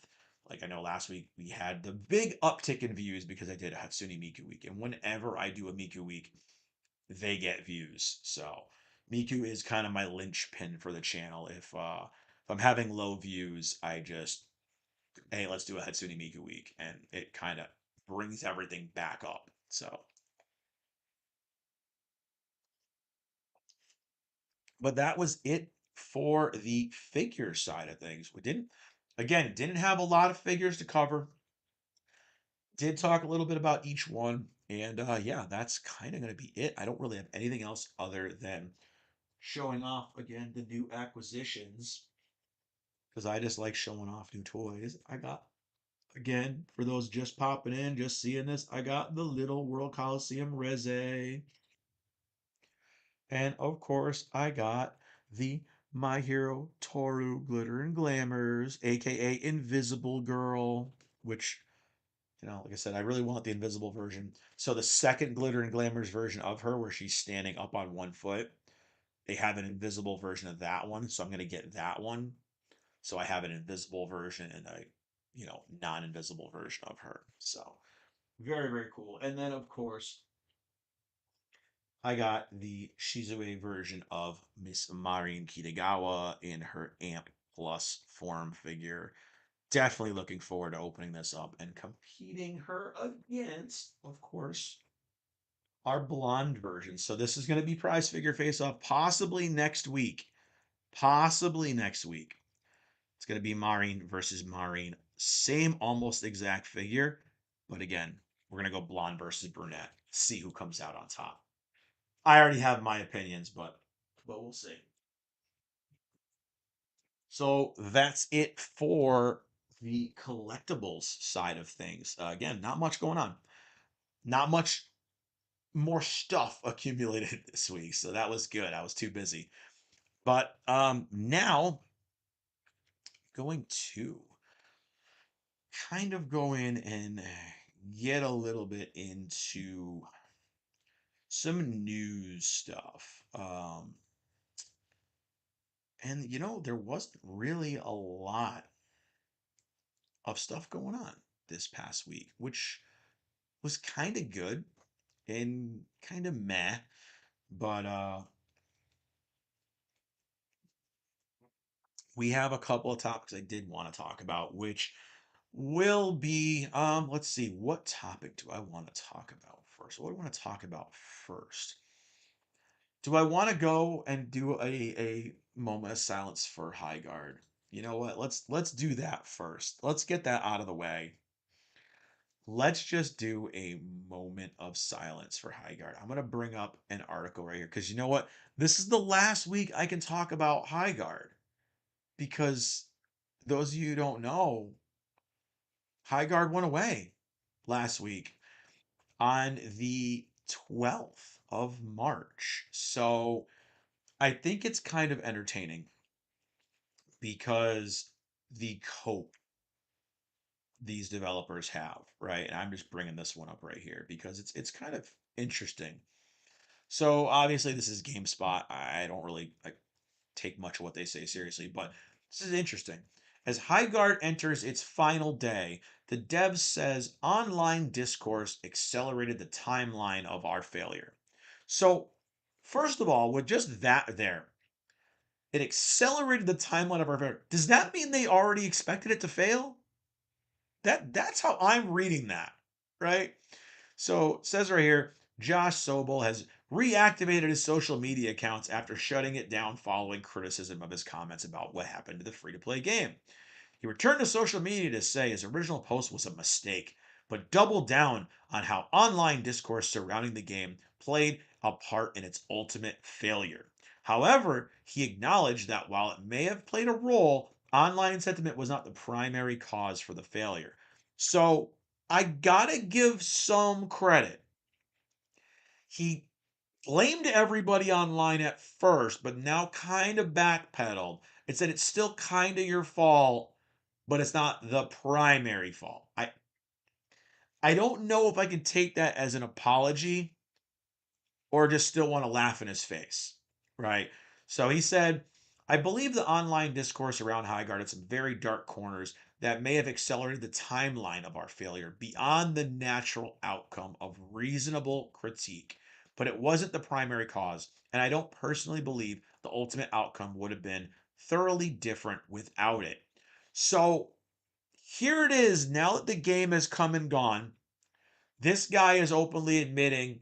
Like I know last week we had the big uptick in views because I did a Hatsune Miku week. And whenever I do a Miku week, they get views. So Miku is kind of my linchpin for the channel. If I'm having low views, I just hey, let's do a Hatsune Miku week. And it kind of brings everything back up. So but that was it for the figure side of things. We didn't have a lot of figures to cover. Did talk a little bit about each one. And yeah, that's kind of going to be it. I don't really have anything else other than showing off again the new acquisitions because I just like showing off new toys. I got, again, for those just popping in, just seeing this, I got the little World Coliseum Reze. And of course, I got the My Hero Toru Glitter and Glamours, aka Invisible Girl, which like I said, I really want the invisible version. So the second Glitter and Glamours version of her, where she's standing up on one foot, they have an invisible version of that one. So I'm gonna get that one. So I have an invisible version and a, non-invisible version of her. So very, very cool. And then of course, I got the Shizue version of Miss Marin Kitagawa in her Amp Plus form figure. Definitely looking forward to opening this up and competing her against, of course, our blonde version. So this is going to be prize figure face off possibly next week. Possibly next week. It's going to be Maureen versus Maureen. Same almost exact figure. But again, we're going to go blonde versus brunette. See who comes out on top. I already have my opinions, but we'll see. So that's it for the collectibles side of things. Again, not much going on. Not much more stuff accumulated this week. So that was good. I was too busy. But now going to kind of go in and get a little bit into some news stuff. And there wasn't really a lot of stuff going on this past week, which was kind of good and kind of meh. But we have a couple of topics I did want to talk about, which will be let's see, what topic do I want to talk about first? What do I want to talk about first? Do I want to go and do a moment of silence for Highguard? You know what? Let's do that first. Let's get that out of the way. Let's just do a moment of silence for Highguard. I'm gonna bring up an article right here because you know what? This is the last week I can talk about Highguard because those of you who don't know, Highguard went away last week on the 12th of March. So I think it's kind of entertaining because the cope these developers have, right? And I'm just bringing this one up right here because it's kind of interesting. So obviously this is GameSpot. I don't really take much of what they say seriously, but this is interesting. As Highguard enters its final day, the dev says online discourse accelerated the timeline of our failure. So, first of all, with just that there, it accelerated the timeline of our failure. Does that mean they already expected it to fail? That's how I'm reading that, right? So it says right here, Josh Sobel has reactivated his social media accounts after shutting it down following criticism of his comments about what happened to the free-to-play game. He returned to social media to say his original post was a mistake, but doubled down on how online discourse surrounding the game played a part in its ultimate failure. However, he acknowledged that while it may have played a role, online sentiment was not the primary cause for the failure. So I gotta give some credit. He blamed everybody online at first, but now kind of backpedaled and said it's still kind of your fault, but it's not the primary fault. I don't know if I can take that as an apology or just still want to laugh in his face, right? So he said, I believe the online discourse around Highguard had some very dark corners that may have accelerated the timeline of our failure beyond the natural outcome of reasonable critique. But it wasn't the primary cause, and I don't personally believe the ultimate outcome would have been thoroughly different without it. So here it is. Now that the game has come and gone, this guy is openly admitting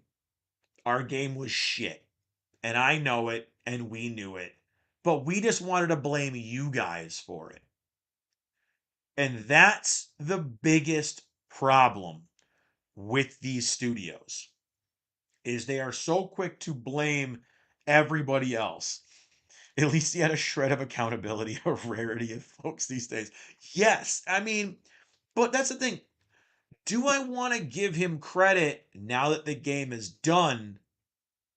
our game was shit. And I know it, and we knew it. But we just wanted to blame you guys for it. And that's the biggest problem with these studios is they are so quick to blame everybody else. At least he had a shred of accountability, a rarity of folks these days. Yes, I mean, but that's the thing. Do I want to give him credit now that the game is done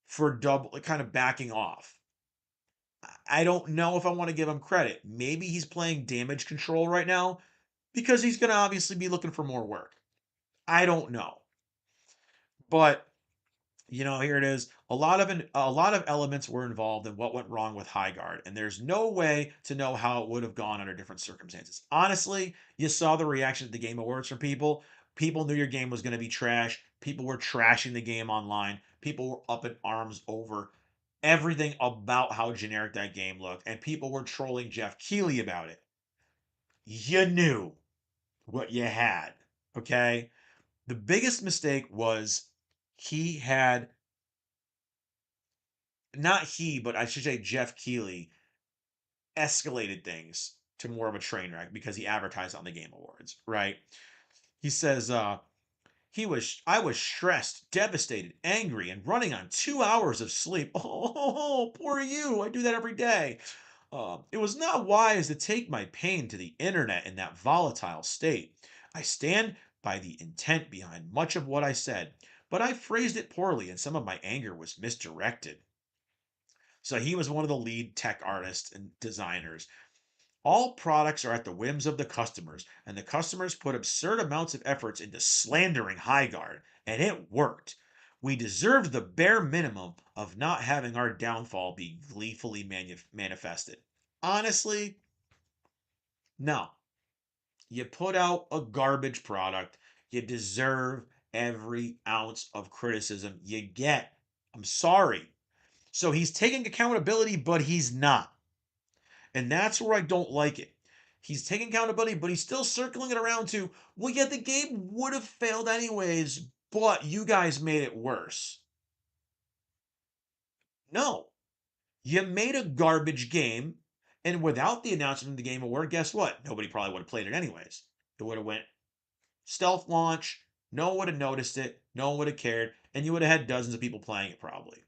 for double kind of backing off? I don't know if I want to give him credit. Maybe he's playing damage control right now because he's going to obviously be looking for more work. I don't know. But here it is. A lot of elements were involved in what went wrong with Highguard, and there's no way to know how it would have gone under different circumstances. Honestly, you saw the reaction at the Game Awards from people. People knew your game was going to be trash. People were trashing the game online. People were up in arms over everything about how generic that game looked, and people were trolling Jeff Keighley about it. You knew what you had, okay? The biggest mistake was he had, not he, but I should say Jeff Keighley, escalated things to more of a train wreck because he advertised on the Game Awards, right? He says, I was stressed, devastated, angry, and running on 2 hours of sleep. Oh, poor you. I do that every day. It was not wise to take my pain to the internet in that volatile state. I stand by the intent behind much of what I said, but I phrased it poorly and some of my anger was misdirected. So he was one of the lead tech artists and designers. All products are at the whims of the customers, and the customers put absurd amounts of efforts into slandering Highguard, and it worked. We deserved the bare minimum of not having our downfall be gleefully manifested. Honestly, no. You put out a garbage product, you deserve every ounce of criticism you get. I'm sorry. So he's taking accountability, but he's not. And that's where I don't like it. He's taking accountability, but he's still circling it around to, well, yeah, the game would have failed anyways, but you guys made it worse. No. You made a garbage game, and without the announcement of the Game Award, guess what? Nobody probably would have played it anyways. It would have went stealth launch, no one would have noticed it, no one would have cared, and you would have had dozens of people playing it probably.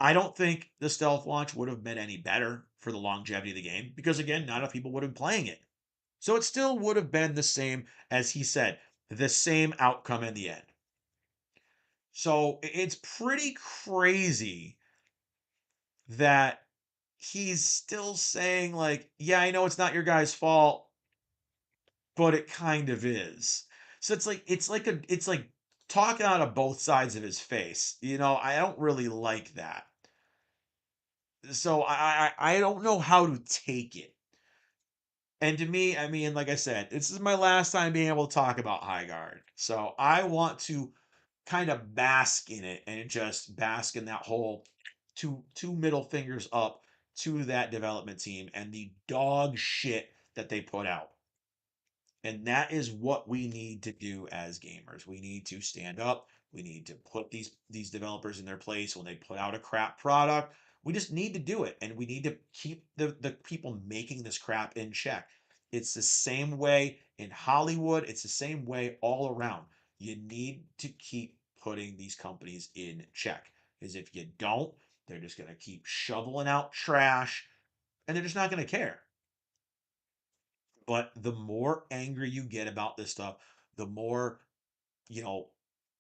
I don't think the stealth launch would have been any better for the longevity of the game because, again, not enough people would have been playing it. So it still would have been the same, as he said, the same outcome in the end. So it's pretty crazy that he's still saying, like, yeah, I know it's not your guys' fault, but it kind of is. So it's like talking out of both sides of his face. I don't really like that. So I don't know how to take it. And to me, I mean, like I said, this is my last time being able to talk about Highguard. So I want to kind of bask in it and just bask in that whole two middle fingers up to that development team and the dog shit that they put out. And that is what we need to do as gamers. We need to stand up. We need to put these developers in their place when they put out a crap product. We just need to do it. And we need to keep the people making this crap in check. It's the same way in Hollywood. It's the same way all around. You need to keep putting these companies in check. Because if you don't, they're just going to keep shoveling out trash and they're just not going to care. But the more angry you get about this stuff, the more, you know,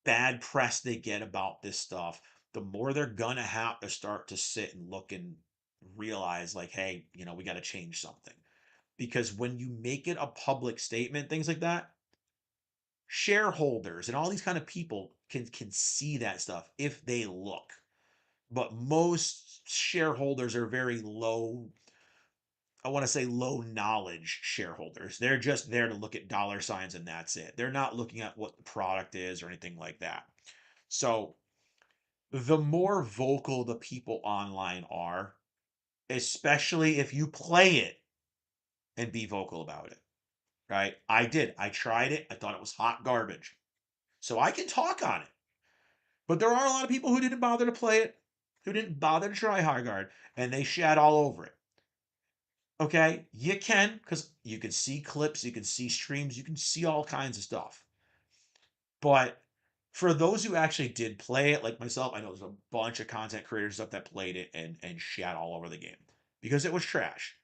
bad press they get about this stuff, the more they're gonna have to start to sit and look and realize, like, hey, we got to change something. Because when you make it a public statement, things like that, shareholders and all these kind of people can see that stuff if they look. But most shareholders are very low, I want to say low knowledge shareholders. They're just there to look at dollar signs and that's it. They're not looking at what the product is or anything like that. So the more vocal the people online are, especially if you play it and be vocal about it, right? I did. I tried it. I thought it was hot garbage. So I can talk on it. But there are a lot of people who didn't bother to play it, who didn't bother to try Highguard, and they shat all over it. Okay, you can, because you can see clips, you can see streams, you can see all kinds of stuff. But for those who actually did play it, like myself, I know there's a bunch of content creators stuff that played it and shat all over the game because it was trash.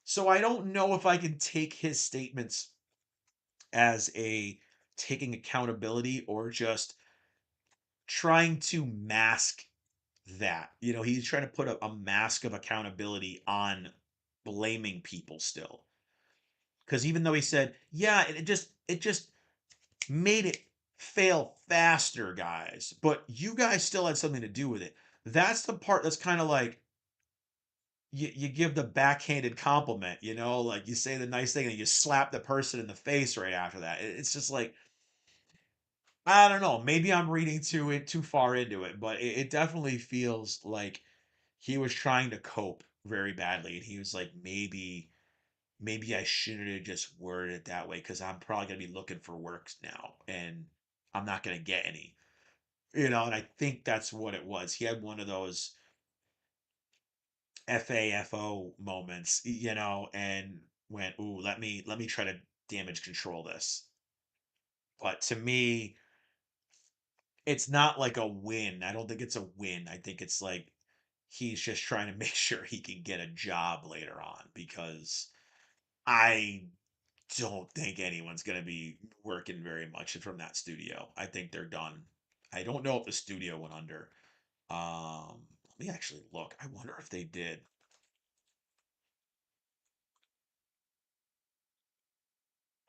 So I don't know if I can take his statements as a taking accountability or just trying to mask that. He's trying to put a mask of accountability on blaming people still. Because even though he said, yeah, it just made it fail faster, guys, but you guys still had something to do with it. That's the part that's kind of like, you give the backhanded compliment, like you say the nice thing and you slap the person in the face right after that. It's just like, I don't know. Maybe I'm reading too far into it, but it definitely feels like he was trying to cope very badly, and he was like, maybe I shouldn't have just worded it that way because I'm probably gonna be looking for works now, and I'm not gonna get any, And I think that's what it was. He had one of those FAFO moments, and went, "Ooh, let me try to damage control this." But to me, it's not like a win. I don't think it's a win. I think it's like he's just trying to make sure he can get a job later on because I don't think anyone's going to be working very much from that studio. I think they're done. I don't know if the studio went under. Let me actually look. I wonder if they did.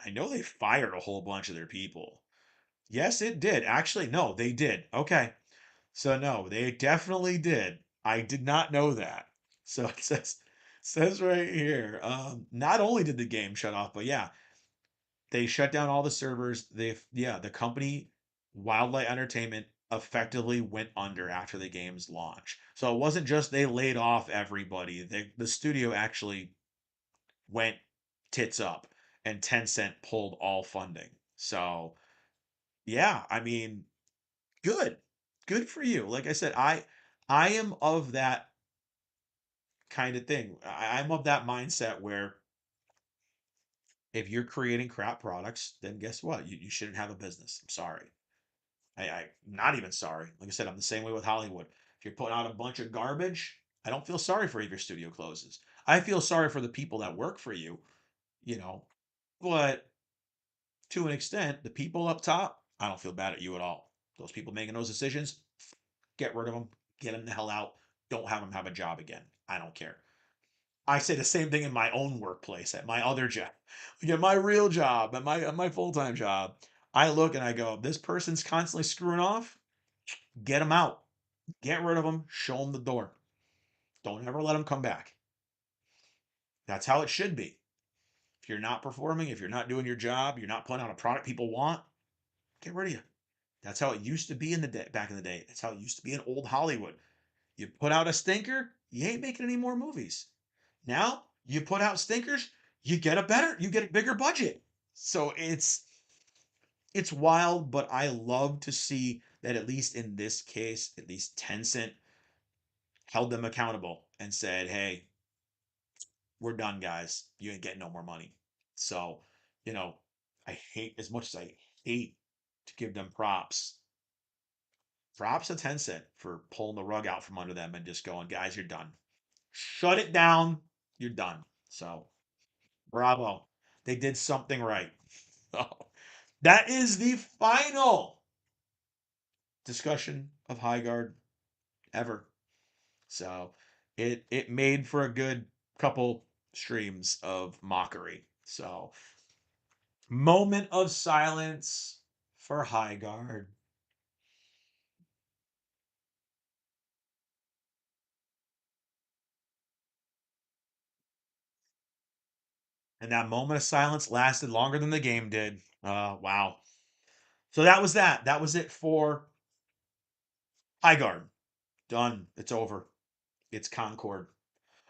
I know they fired a whole bunch of their people. Yes, it did. Actually, no, they did. Okay. So no, they definitely did. I did not know that. So it says right here. Not only did the game shut off, but yeah, they shut down all the servers. The company Wildlight Entertainment effectively went under after the game's launch. So it wasn't just they laid off everybody. The studio actually went tits up, and Tencent pulled all funding. So yeah, I mean, good. Good for you. Like I said, I am of that kind of thing. I'm of that mindset where if you're creating crap products, then guess what? You shouldn't have a business. I'm sorry. I not even sorry. Like I said, I'm the same way with Hollywood. If you're putting out a bunch of garbage, I don't feel sorry for if your studio closes. I feel sorry for the people that work for you, you know. But to an extent, the people up top, I don't feel bad at you at all. Those people making those decisions, get rid of them, get them the hell out. Don't have them have a job again. I don't care. I say the same thing in my own workplace, at my other job, at my real job, at my full time job. I look and I go, this person's constantly screwing off. Get them out. Get rid of them. Show them the door. Don't ever let them come back. That's how it should be. If you're not performing, if you're not doing your job, you're not putting out a product people want, get rid of you. That's how it used to be in the day, back in the day. That's how it used to be in old Hollywood. You put out a stinker, you ain't making any more movies. Now you put out stinkers, you get a bigger budget. So it's wild, but I love to see that at least in this case, at least Tencent held them accountable and said, "Hey, we're done, guys. You ain't getting no more money." So, you know, I hate as much as I hate to give them props. Props to Tencent for pulling the rug out from under them and just going, "Guys, you're done. Shut it down. You're done." So, bravo. They did something right. So, that is the final discussion of Highguard ever. So it made for a good couple streams of mockery. So moment of silence for Highguard. And that moment of silence lasted longer than the game did. Wow. So that was that. That was it for Highguard. Done. It's over. It's Concord.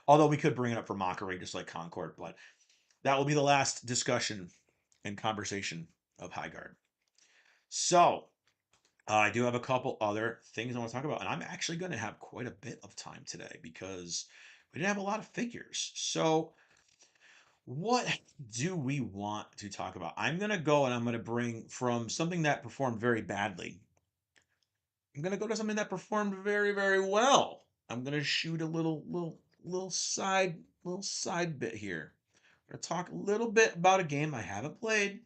Although we could bring it up for mockery, just like Concord, but that will be the last discussion and conversation of Highguard. So I do have a couple other things I want to talk about, and I'm actually going to have quite a bit of time today because we didn't have a lot of figures. So, what do we want to talk about? I'm going to go and I'm going to bring from something that performed very badly. I'm going to go to something that performed very, very well. I'm going to shoot a little side bit here. I'm going to talk a little bit about a game I haven't played.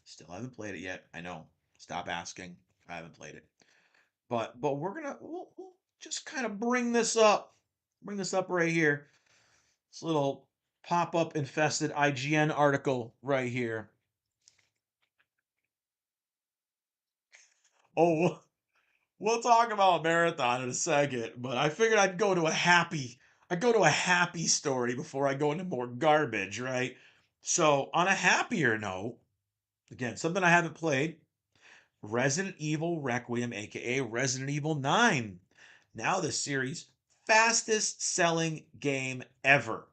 Still haven't played it yet. I know. Stop asking. I haven't played it. But we'll just kind of bring this up right here. This little pop-up infested IGN article right here. Oh, we'll talk about marathon in a second, but I figured I'd go to a happy I go to a happy story before I go into more garbage, right? So, on a happier note, again, something I haven't played, Resident Evil Requiem, aka Resident Evil 9. Now the series' fastest selling game ever.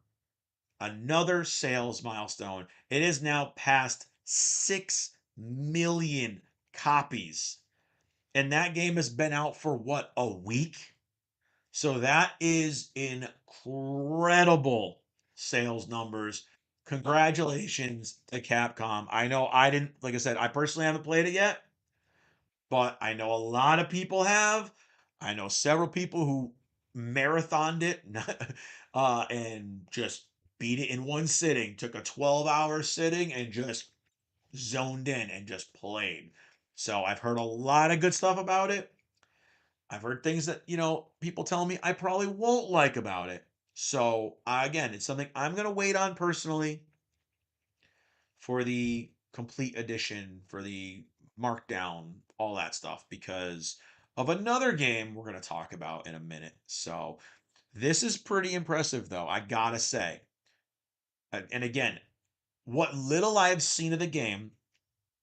Another sales milestone. It is now past 6 million copies. And that game has been out for what, a week? So that is incredible sales numbers. Congratulations to Capcom. I know I didn't, like I said, I personally haven't played it yet, but I know a lot of people have. I know several people who marathoned it and just beat it in one sitting, took a 12-hour sitting and just zoned in and just played. So I've heard a lot of good stuff about it. I've heard things that, people tell me I probably won't like about it. So, again, it's something I'm going to wait on personally for the complete edition, for the markdown, all that stuff, because of another game we're going to talk about in a minute. So, this is pretty impressive, though, I gotta say. And again, what little I've seen of the game,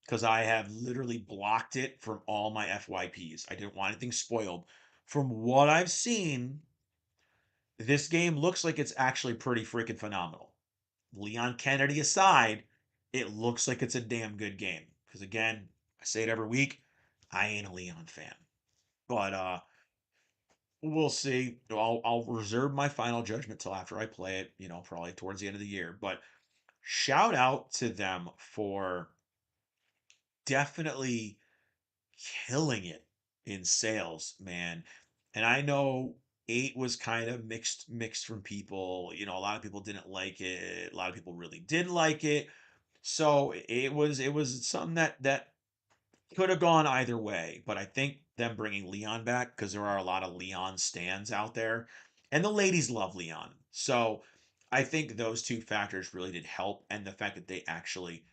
because I have literally blocked it from all my FYPs, I didn't want anything spoiled. From what I've seen, this game looks like it's actually pretty freaking phenomenal. Leon Kennedy aside, it looks like it's a damn good game. Because again, I say it every week, I ain't a Leon fan. But we'll see. I'll reserve my final judgment till after I play it, probably towards the end of the year. But shout out to them for definitely killing it in sales, man. And I know 8 was kind of mixed from people. A lot of people didn't like it. A lot of people really did like it. So it was something that could have gone either way, but I think them bringing Leon back, because there are a lot of Leon stands out there, and the ladies love Leon. So I think those two factors really did help, and the fact that they actually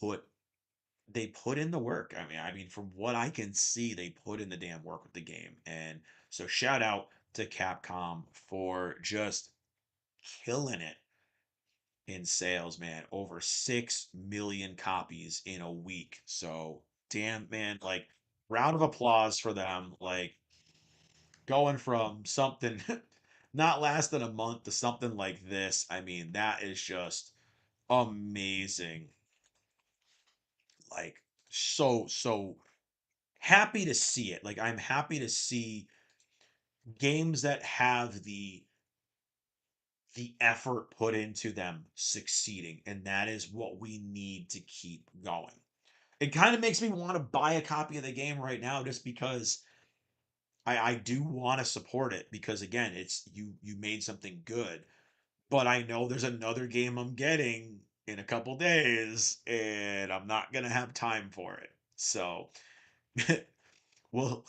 put put in the work. I mean, from what I can see, they put in the damn work with the game. And so shout out to Capcom for just killing it in sales, man. Over 6 million copies in a week. So damn, man, like round of applause for them. Like going from something not lasting a month to something like this. I mean, that is just amazing. Like so happy to see it. Like I'm happy to see games that have the effort put into them succeeding, and that is what we need to keep going. It kind of makes me want to buy a copy of the game right now just because I do want to support it, because again, it's you made something good. But I know there's another game I'm getting in a couple days and I'm not gonna have time for it. So we'll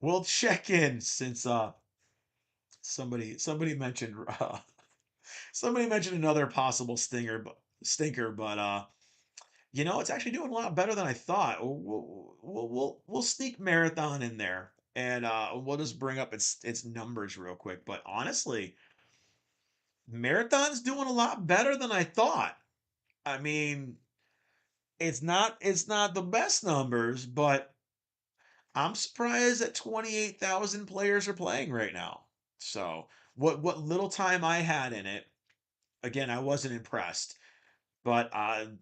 we'll check in since somebody mentioned somebody mentioned another possible stinker, but it's actually doing a lot better than I thought. We'll sneak Marathon in there, and we'll just bring up its numbers real quick. But honestly, Marathon's doing a lot better than I thought. I mean, it's not the best numbers, but I'm surprised that 28,000 players are playing right now. So what little time I had in it, again, I wasn't impressed. But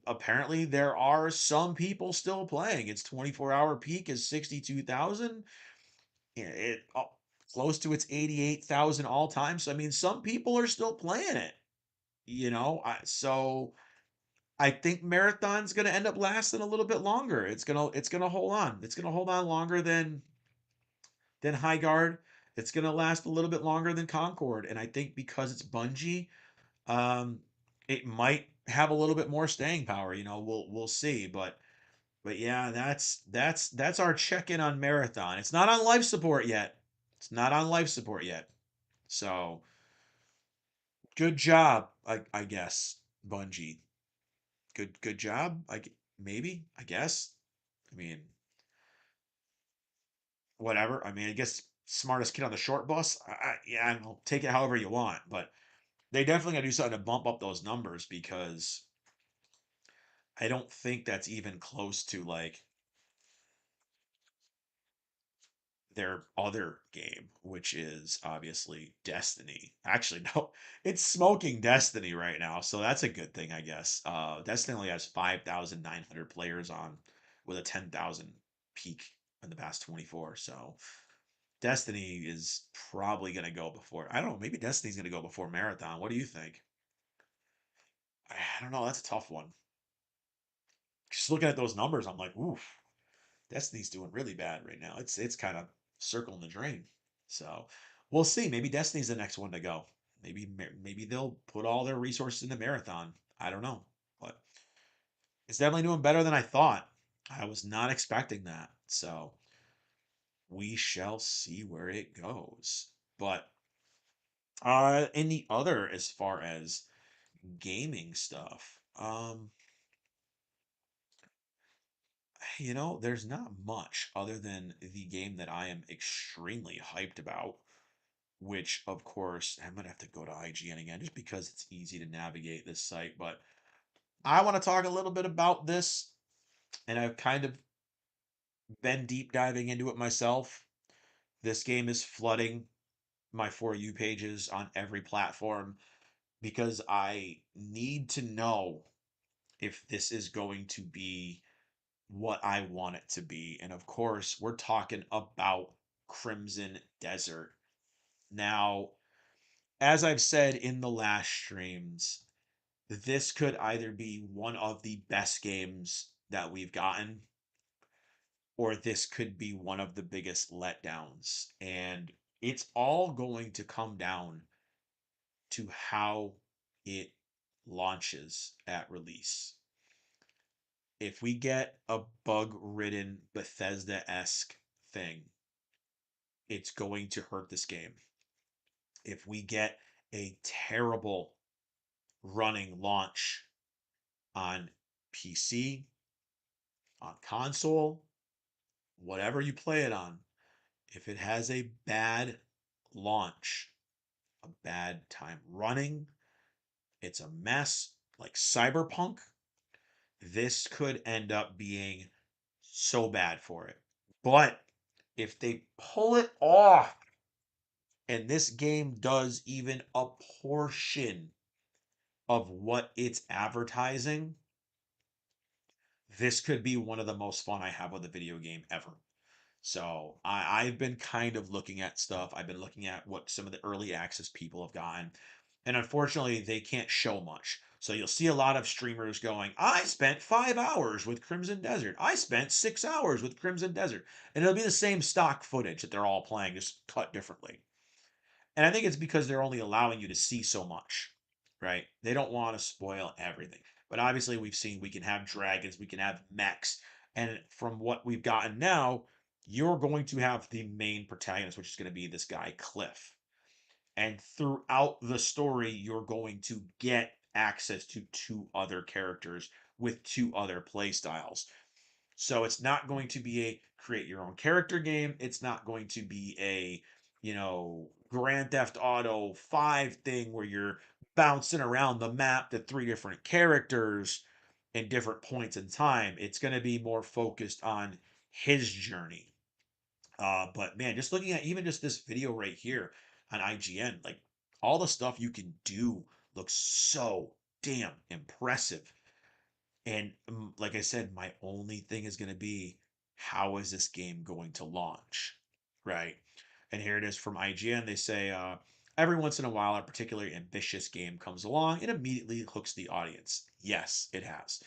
apparently there are some people still playing. Its 24-hour peak is 62,000. It close to its 88,000 all time. So I mean, some people are still playing it. So I think Marathon's going to end up lasting a little bit longer. It's gonna hold on. It's gonna hold on longer than Highguard. It's gonna last a little bit longer than Concord. And I think because it's Bungie, um, it might have a little bit more staying power. We'll see. But yeah, that's our check in on Marathon. It's not on life support yet. It's not on life support yet. So good job, I guess, Bungie. Good job. Maybe, I guess. I mean, whatever. I mean, I guess smartest kid on the short bus. Yeah, I don't know, take it however you want, but they definitely got to do something to bump up those numbers because I don't think that's even close to like their other game, which is obviously Destiny. Actually, no, it's smoking Destiny right now, so that's a good thing, I guess. Destiny only has 5,900 players on with a 10,000 peak in the past 24. So Destiny is probably going to go before. I don't know. Maybe Destiny's going to go before Marathon. What do you think? I don't know. That's a tough one. Just looking at those numbers, I'm like, oof. Destiny's doing really bad right now. It's kind of circling the drain. So we'll see. Maybe Destiny's the next one to go. Maybe they'll put all their resources into Marathon. I don't know, but it's definitely doing better than I thought. I was not expecting that. So we shall see where it goes. But in the other, as far as gaming stuff, there's not much other than the game that I am extremely hyped about, which, of course, I'm going to have to go to IGN again just because it's easy to navigate this site. But I want to talk a little bit about this, and I've kind of been deep diving into it myself. This game is flooding my For You pages on every platform because I need to know if this is going to be what I want it to be. And of course, we're talking about Crimson Desert. Now, as I've said in the last streams, this could either be one of the best games that we've gotten, or this could be one of the biggest letdowns. And it's all going to come down to how it launches at release. If we get a bug ridden Bethesda esque thing, it's going to hurt this game. If we get a terrible running launch on PC, on console, whatever you play it on, if it has a bad launch, a bad time running, it's a mess like Cyberpunk, this could end up being so bad for it. But if they pull it off and this game does even a portion of what it's advertising, this could be one of the most fun I have with a video game ever. So I've been kind of looking at stuff. I've been looking at what some of the early access people have gotten. And unfortunately, they can't show much. So you'll see a lot of streamers going, I spent 5 hours with Crimson Desert. I spent 6 hours with Crimson Desert. And it'll be the same stock footage that they're all playing, just cut differently. And I think it's because they're only allowing you to see so much, right? They don't want to spoil everything. But obviously, we've seen we can have dragons, we can have mechs. And from what we've gotten now, you're going to have the main protagonist, which is going to be this guy, Cliff. And throughout the story, you're going to get access to two other characters with two other playstyles. So it's not going to be a create your own character game. It's not going to be a, Grand Theft Auto 5 thing where you're bouncing around the map to three different characters in different points in time. It's going to be more focused on his journey. But man, just looking at even just this video right here on IGN, like all the stuff you can do looks so damn impressive. And like I said, my only thing is going to be how is this game going to launch? Right. And here it is from IGN. They say, every once in a while, a particularly ambitious game comes along and immediately hooks the audience. Yes, it has.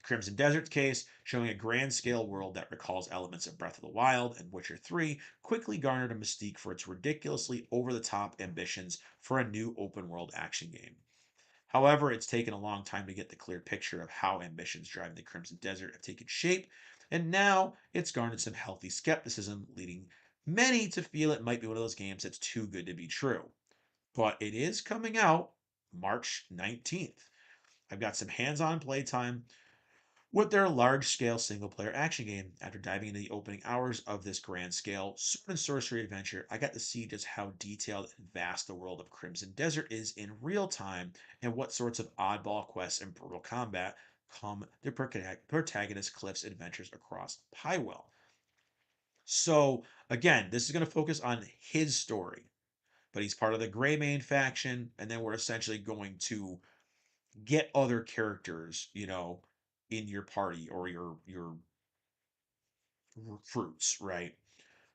Crimson Desert's case, showing a grand scale world that recalls elements of Breath of the Wild and Witcher 3, quickly garnered a mystique for its ridiculously over the top ambitions for a new open world action game. However, it's taken a long time to get the clear picture of how ambitions driving the Crimson Desert have taken shape, and now it's garnered some healthy skepticism, leading many to feel it might be one of those games that's too good to be true. But it is coming out March 19th. I've got some hands on playtime with their large-scale single-player action game. After diving into the opening hours of this grand-scale sword and sorcery adventure, I got to see just how detailed and vast the world of Crimson Desert is in real time, and what sorts of oddball quests and brutal combat come the protagonist Cliff's adventures across Pywell. So again, this is going to focus on his story, but he's part of the Greymane faction, and then we're essentially going to get other characters, in your party or your recruits, right?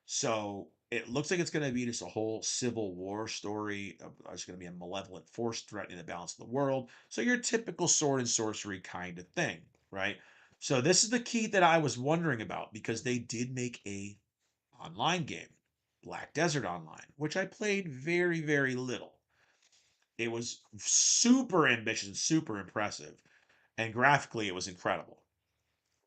So it looks like it's going to be just a whole civil war story. There's going to be a malevolent force threatening the balance of the world. So your typical sword and sorcery kind of thing, right? So this is the key that I was wondering about, because they did make a online game, Black Desert Online, which I played very, very little. It was super ambitious and super impressive, and graphically it was incredible.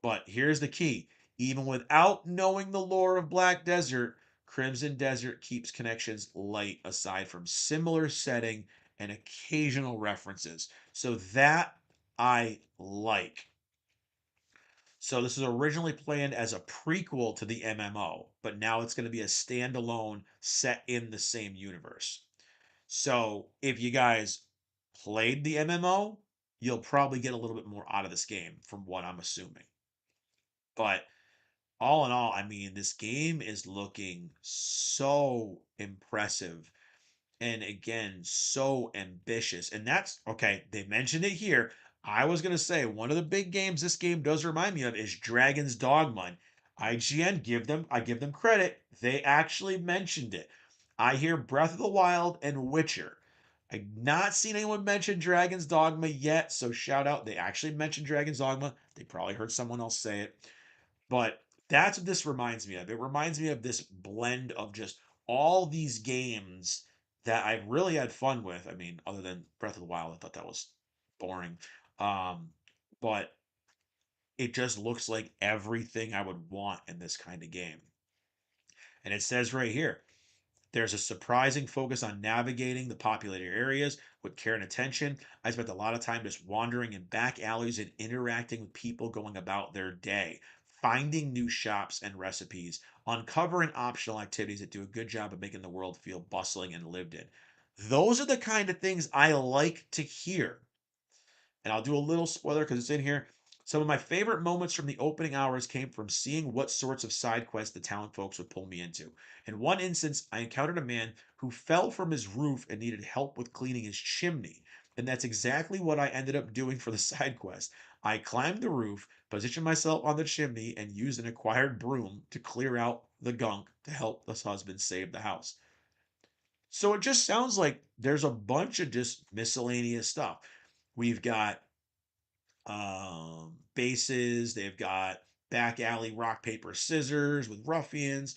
But here's the key: even without knowing the lore of Black Desert, Crimson Desert keeps connections light aside from similar setting and occasional references. So that I like. So this was originally planned as a prequel to the MMO, but now it's going to be a standalone set in the same universe. So if you guys played the MMO, you'll probably get a little bit more out of this game from what I'm assuming. But all in all, I mean, this game is looking so impressive, and again, so ambitious. And that's okay. They mentioned it here. I was gonna say one of the big games this game does remind me of is Dragon's Dogma. And IGN, I give them credit. They actually mentioned it. I hear Breath of the Wild and Witcher. I've not seen anyone mention Dragon's Dogma yet, so shout out. They actually mentioned Dragon's Dogma. They probably heard someone else say it. But that's what this reminds me of. It reminds me of this blend of just all these games that I really had fun with. I mean, other than Breath of the Wild, I thought that was boring. Um, but it just looks like everything I would want in this kind of game. And it says right here, there's a surprising focus on navigating the populated areas with care and attention. I spent a lot of time just wandering in back alleys and interacting with people going about their day, finding new shops and recipes, uncovering optional activities that do a good job of making the world feel bustling and lived in. Those are the kind of things I like to hear. And I'll do a little spoiler because it's in here. Some of my favorite moments from the opening hours came from seeing what sorts of side quests the town folks would pull me into. In one instance, I encountered a man who fell from his roof and needed help with cleaning his chimney. And that's exactly what I ended up doing for the side quest. I climbed the roof, positioned myself on the chimney, and used an acquired broom to clear out the gunk to help the husband save the house. So it just sounds like there's a bunch of just miscellaneous stuff. We've got bases. They've got back alley rock paper scissors with ruffians.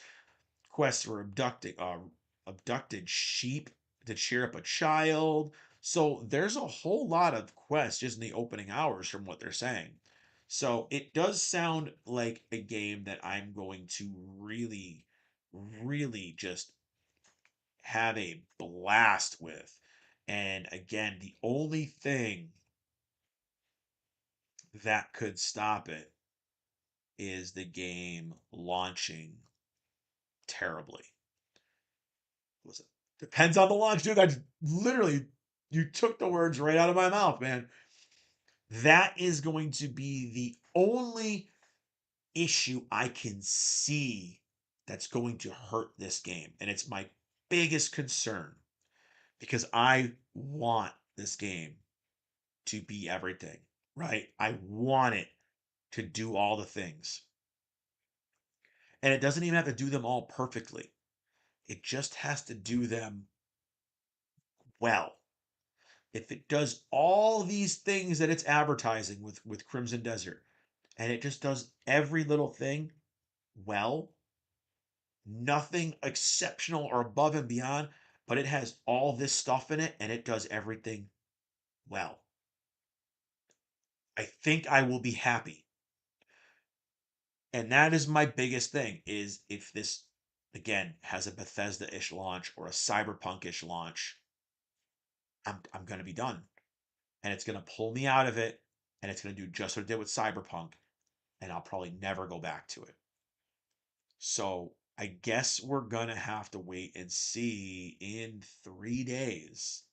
Quests for abducted sheep to cheer up a child. So there's a whole lot of quests just in the opening hours from what they're saying. So it does sound like a game that I'm going to really, really just have a blast with. And again, the only thing that could stop it is the game launching terribly. Listen, depends on the launch, dude. I literally, you took the words right out of my mouth, man. That is going to be the only issue I can see that's going to hurt this game. And it's my biggest concern, because I want this game to be everything, right? I want it to do all the things. And it doesn't even have to do them all perfectly. It just has to do them well. If it does all these things that it's advertising with Crimson Desert, and it just does every little thing well, nothing exceptional or above and beyond, but it has all this stuff in it and it does everything well, I think I will be happy. And that is my biggest thing, is if this again has a Bethesda-ish launch or a Cyberpunk-ish launch, I'm gonna be done. And it's gonna pull me out of it and it's going to do just what it did with Cyberpunk, and I'll probably never go back to it. So I guess we're going to have to wait and see in 3 days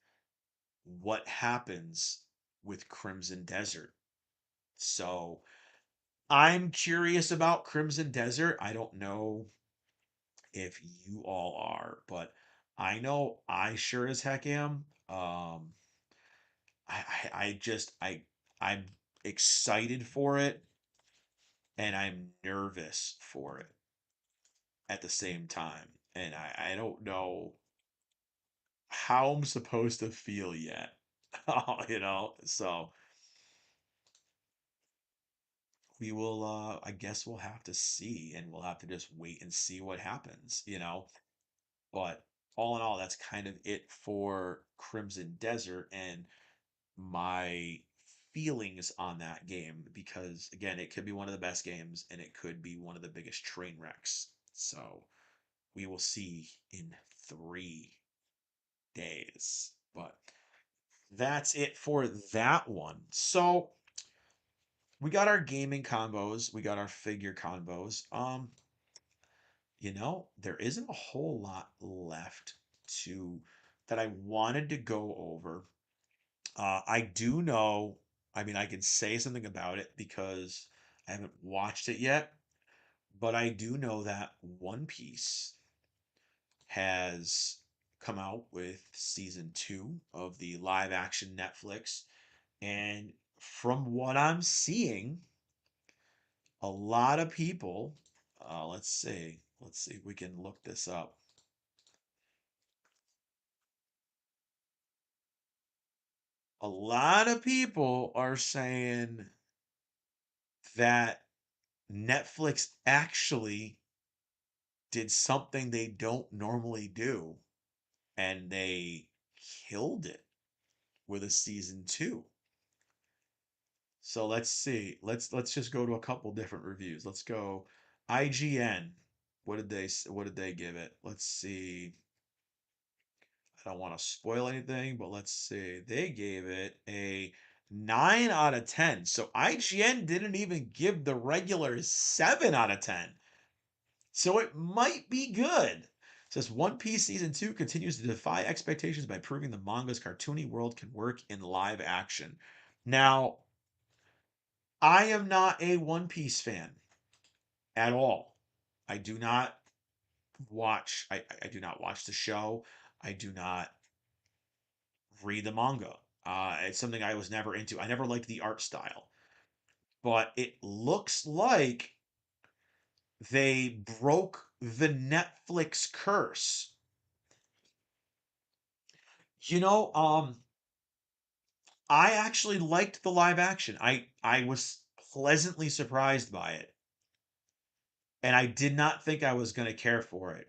what happens with Crimson Desert. So I'm curious about Crimson Desert. I don't know if you all are, but I know I sure as heck am. I'm excited for it and I'm nervous for it at the same time. And I don't know how I'm supposed to feel yet. So we will I guess we'll have to see and we'll have to just wait and see what happens. But all in all, that's kind of it for Crimson Desert and my feelings on that game because again, it could be one of the best games and it could be one of the biggest train wrecks. So we will see in 3 days. But that's it for that one. So we got our gaming combos, we got our figure combos. There isn't a whole lot left to that I wanted to go over. I do know, I mean, I can say something about it because I haven't watched it yet, but I do know that One Piece has come out with season 2 of the live action Netflix. And from what I'm seeing, a lot of people, let's see if we can look this up. A lot of people are saying that Netflix actually did something they don't normally do, and they killed it with a season 2. So let's see. Let's just go to a couple different reviews. Let's go IGN. What did they give it? Let's see. I don't want to spoil anything, but let's see. They gave it a 9 out of 10. So IGN didn't even give the regular 7 out of 10. So it might be good. It says One Piece Season 2 continues to defy expectations by proving the manga's cartoony world can work in live action. Now, I am not a One Piece fan at all. I do not I do not watch the show. I do not read the manga. It's something I was never into. I never liked the art style. But it looks like they broke the Netflix curse. You know, I actually liked the live action. I was pleasantly surprised by it, and I did not think I was going to care for it.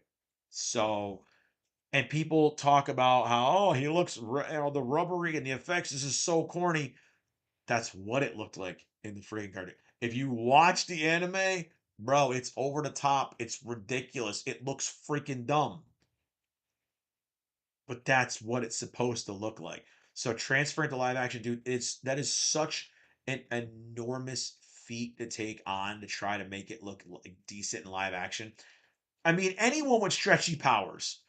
So, and people talk about how he looks, the rubbery and the effects. This is so corny. That's what it looked like in the freaking cartoon. If you watch the anime, bro, it's over the top. It's ridiculous. It looks freaking dumb. But that's what it's supposed to look like. So transferring to live action, dude, that is such an enormous feat to take on to try to make it look like decent in live action. I mean, anyone with stretchy powers.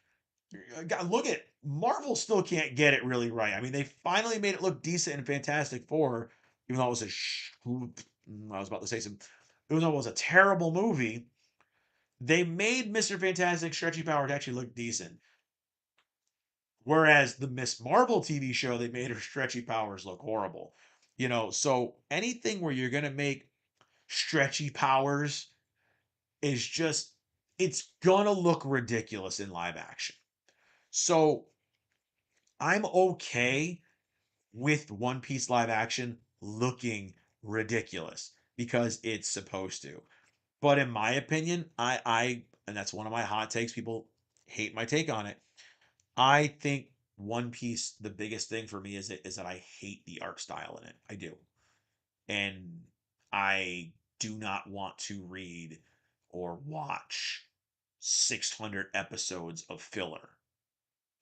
Look at Marvel still can't get it really right. I mean, they finally made it look decent in Fantastic Four, even though it was I was about to say some, even though it was a terrible movie. They made Mr. Fantastic stretchy powers actually look decent. Whereas the Miss Marvel TV show, they made her stretchy powers look horrible. So anything where you're gonna make stretchy powers is just it's gonna look ridiculous in live action. So I'm okay with One Piece live action looking ridiculous because it's supposed to. But in my opinion, I and that's one of my hot takes. People hate my take on it. I think One Piece, the biggest thing for me is that I hate the art style in it. I do. And I do not want to read or watch 600 episodes of filler.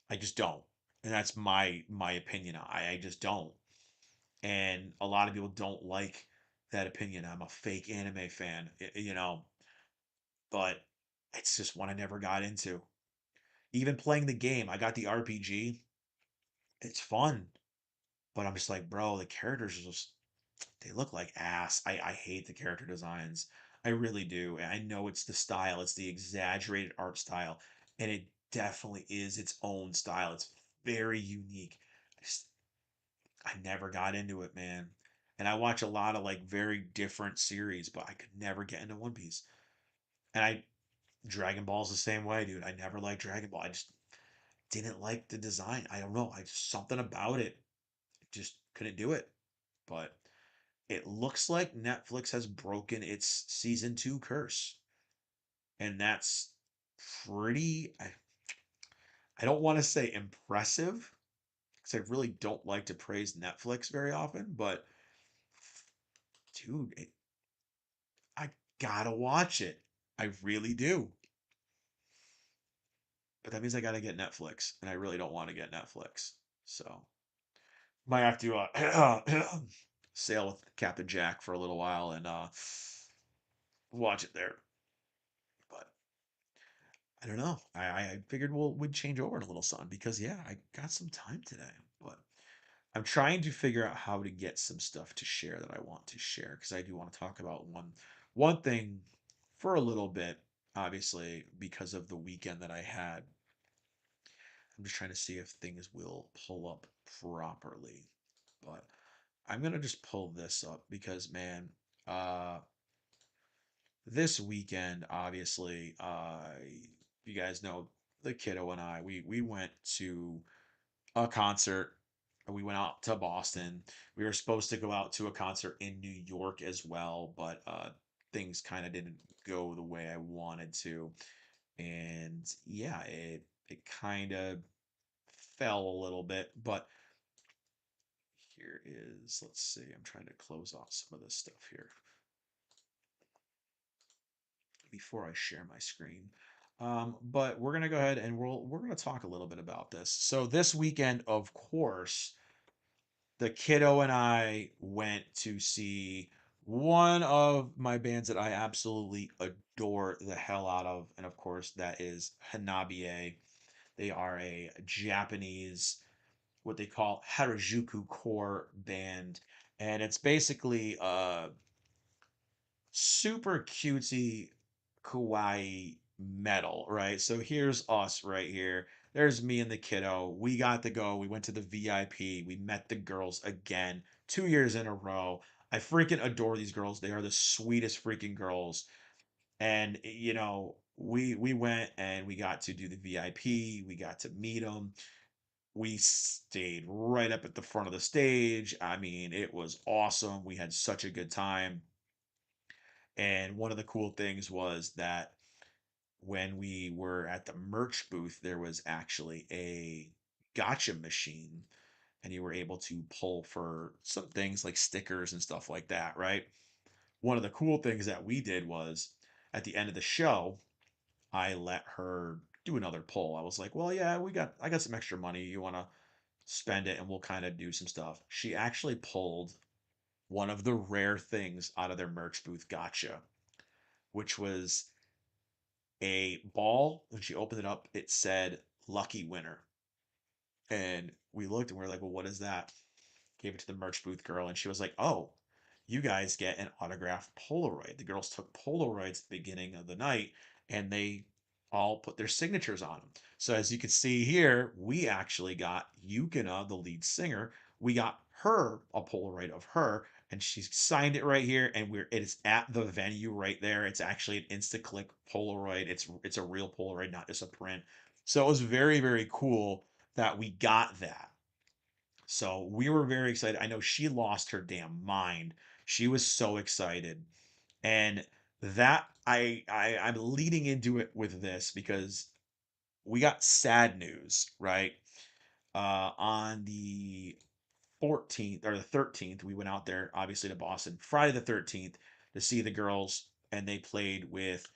I just don't. And that's my opinion. I just don't. and a lot of people don't like that opinion. I'm a fake anime fan, but it's just one I never got into. Even playing the game, I got the RPG. It's fun, but I'm just like, bro, the characters are just they look like ass. I hate the character designs. I really do. And I know it's the style, it's the exaggerated art style, and it definitely is its own style. It's very unique. I just I never got into it, man. And I watch a lot of like very different series, but I could never get into One Piece. And I Dragon Ball's the same way, dude. I never liked Dragon Ball. I just didn't like the design. I don't know. I just something about it. Just couldn't do it. But it looks like Netflix has broken its season 2 curse. And that's pretty I don't want to say impressive because I really don't like to praise Netflix very often, but dude, I gotta watch it. I really do. But that means I gotta get Netflix, and I really don't want to get Netflix. So might have to sail with Captain Jack for a little while and watch it there. But I don't know. I figured we'd change over in a little something because yeah, I got some time today. But I'm trying to figure out how to get some stuff to share that I want to share because I do want to talk about one thing for a little bit, obviously, because of the weekend that I had. I'm just trying to see if things will pull up properly. But I'm gonna just pull this up because man, uh this weekend, obviously, you guys know the kiddo and I, we went to a concert. We went out to Boston. We were supposed to go out to a concert in New York as well, but things kind of didn't go the way I wanted to. And yeah, it kind of fell a little bit, but here is, let's see, I'm trying to close off some of this stuff here before I share my screen. But we're gonna go ahead and we're gonna talk a little bit about this. So this weekend, of course, the kiddo and I went to see one of my bands that I absolutely adore the hell out of, and of course that is Hanabie. They are a Japanese, what they call Harajuku core band, and it's basically super cutesy, kawaii metal, right? So here's us right here. There's me and the kiddo. We got to go. We went to the VIP. We met the girls again 2 years in a row. I freaking adore these girls. They are the sweetest freaking girls. And we went and we got to do the VIP. We got to meet them. We stayed right up at the front of the stage. I mean, it was awesome. We had such a good time. And one of the cool things was that when we were at the merch booth, there was actually a gotcha machine, and you were able to pull for some things like stickers and stuff like that, right? One of the cool things that we did was at the end of the show, I let her do another pull. I was like, well, yeah, I got some extra money. You want to spend it and we'll kind of do some stuff. She actually pulled one of the rare things out of their merch booth gotcha, which was a ball. When she opened it up, it said lucky winner. And we looked and we are like, well, what is that? Gave it to the merch booth girl, and she was like, oh, you guys get an autographed Polaroid. The girls took Polaroids at the beginning of the night and they all put their signatures on them. So as you can see here, we actually got Yukina, the lead singer. We got her a Polaroid of her, and she signed it right here. And it is at the venue right there. It's actually an insta-click Polaroid. It's a real Polaroid, not just a print. So it was very, very cool that we got that. So we were very excited. I know she lost her damn mind. She was so excited. And that I'm leading into it with this because we got sad news, right? On the 14th or the 13th, we went out there obviously to Boston. Friday the 13th to see the girls, and they played with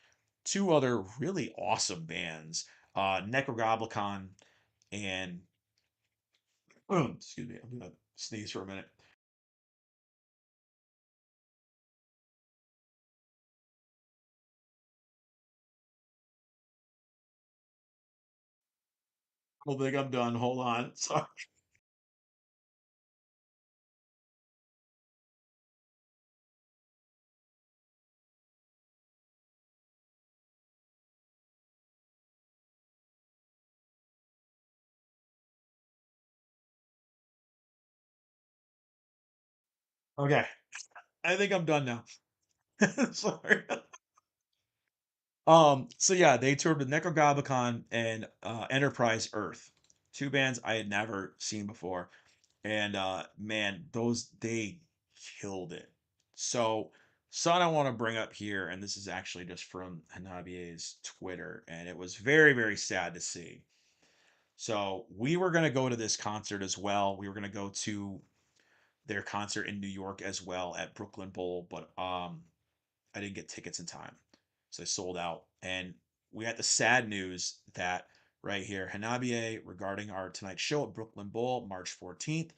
two other really awesome bands, Necrogoblicon and excuse me, I'm gonna sneeze for a minute. I think I'm done. Hold on. Sorry. Okay. I think I'm done now. Sorry. So yeah, they toured with Necrogoblicon and Enterprise Earth. Two bands I had never seen before. And man, those they killed it. So something I want to bring up here, and this is actually just from Hanabie's Twitter, and it was very, very sad to see. So we were gonna go to this concert as well. We were gonna go to their concert in New York as well at Brooklyn Bowl, but I didn't get tickets in time. So they sold out. And we had the sad news that right here, Hanabie, regarding our tonight's show at Brooklyn Bowl, March 14th,